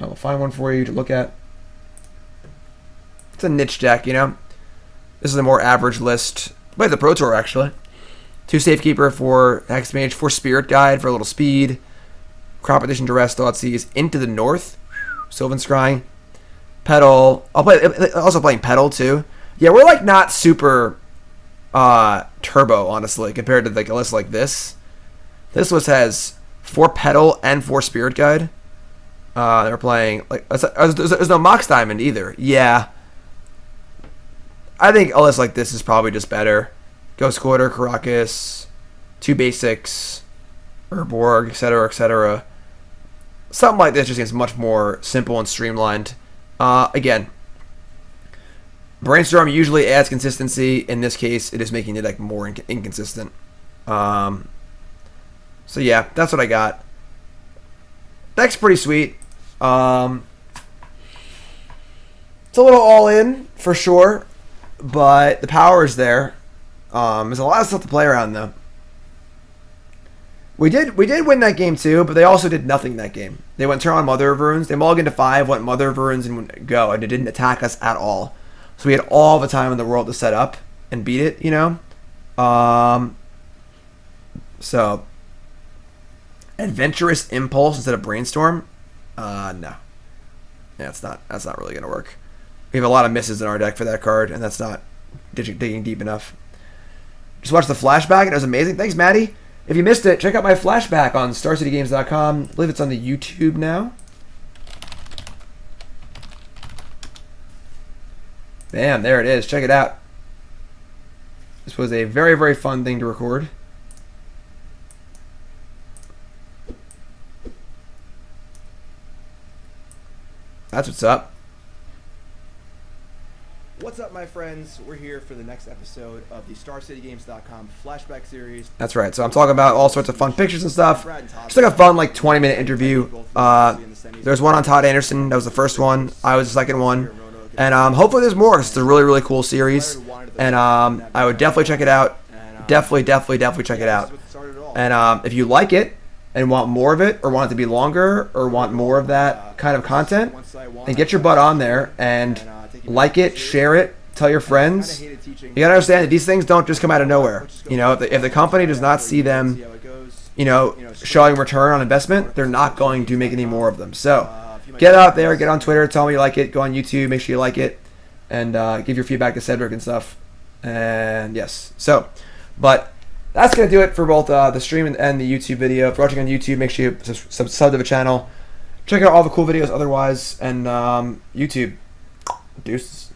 will find one for you to look at. It's a niche deck, you know. This is a more average list. Play the Pro Tour, actually. 2 Safekeeper for Hexmage, 4 Spirit Guide for a little speed. Crop Edition, Duress, Thoughtseize, Into the North. Sylvan Scrying. Petal. Also playing Petal, too. Yeah, we're like not super turbo, honestly, compared to like a list like this. This list has 4 Petal and 4 Spirit Guide. They're playing like there's no Mox Diamond either. Yeah, I think a list like this is probably just better. Ghost Quarter, Karakas, 2 basics, Urborg, etc., etc. Something like this just gets much more simple and streamlined. Again, Brainstorm usually adds consistency. In this case, it is making the deck more inconsistent. So yeah, that's what I got. Deck's pretty sweet. It's a little all in for sure, but the power is there. There's a lot of stuff to play around though. We did win that game too, but they also did nothing that game. They went turn on Mother of Ruins. They mulliganed to 5, went Mother of Ruins and go, and it didn't attack us at all. So we had all the time in the world to set up and beat it, you know. So Adventurous Impulse instead of Brainstorm. No. Yeah, that's not really gonna work. We have a lot of misses in our deck for that card, and that's not digging deep enough. Just watch the flashback, and it was amazing. Thanks, Maddie. If you missed it, check out my flashback on StarCityGames.com. I believe it's on the YouTube now. Bam, there it is. Check it out. This was a very, very fun thing to record. That's what's up. What's up, my friends? We're here for the next episode of the StarCityGames.com flashback series. That's right. So I'm talking about all sorts of fun pictures and stuff. Just like a fun, like 20-minute interview. There's one on Todd Anderson. That was the first one. I was the second one. And hopefully there's more. It's a really, really cool series. And I would definitely check it out. Definitely check it out. And if you like it and want more of it, or want it to be longer, or want more of that kind of content, then get your butt on there and like it, share it, tell your friends. You gotta understand that these things don't just come out of nowhere. You know, if the company does not see them, you know, showing return on investment, they're not going to make any more of them. So get out there, get on Twitter, tell me you like it, go on YouTube, make sure you like it, and give your feedback to Cedric and stuff. And yes, so, but that's gonna do it for both the stream and the YouTube video. If you're watching on YouTube, make sure you subscribe to the channel. Check out all the cool videos otherwise, and YouTube. Deuces.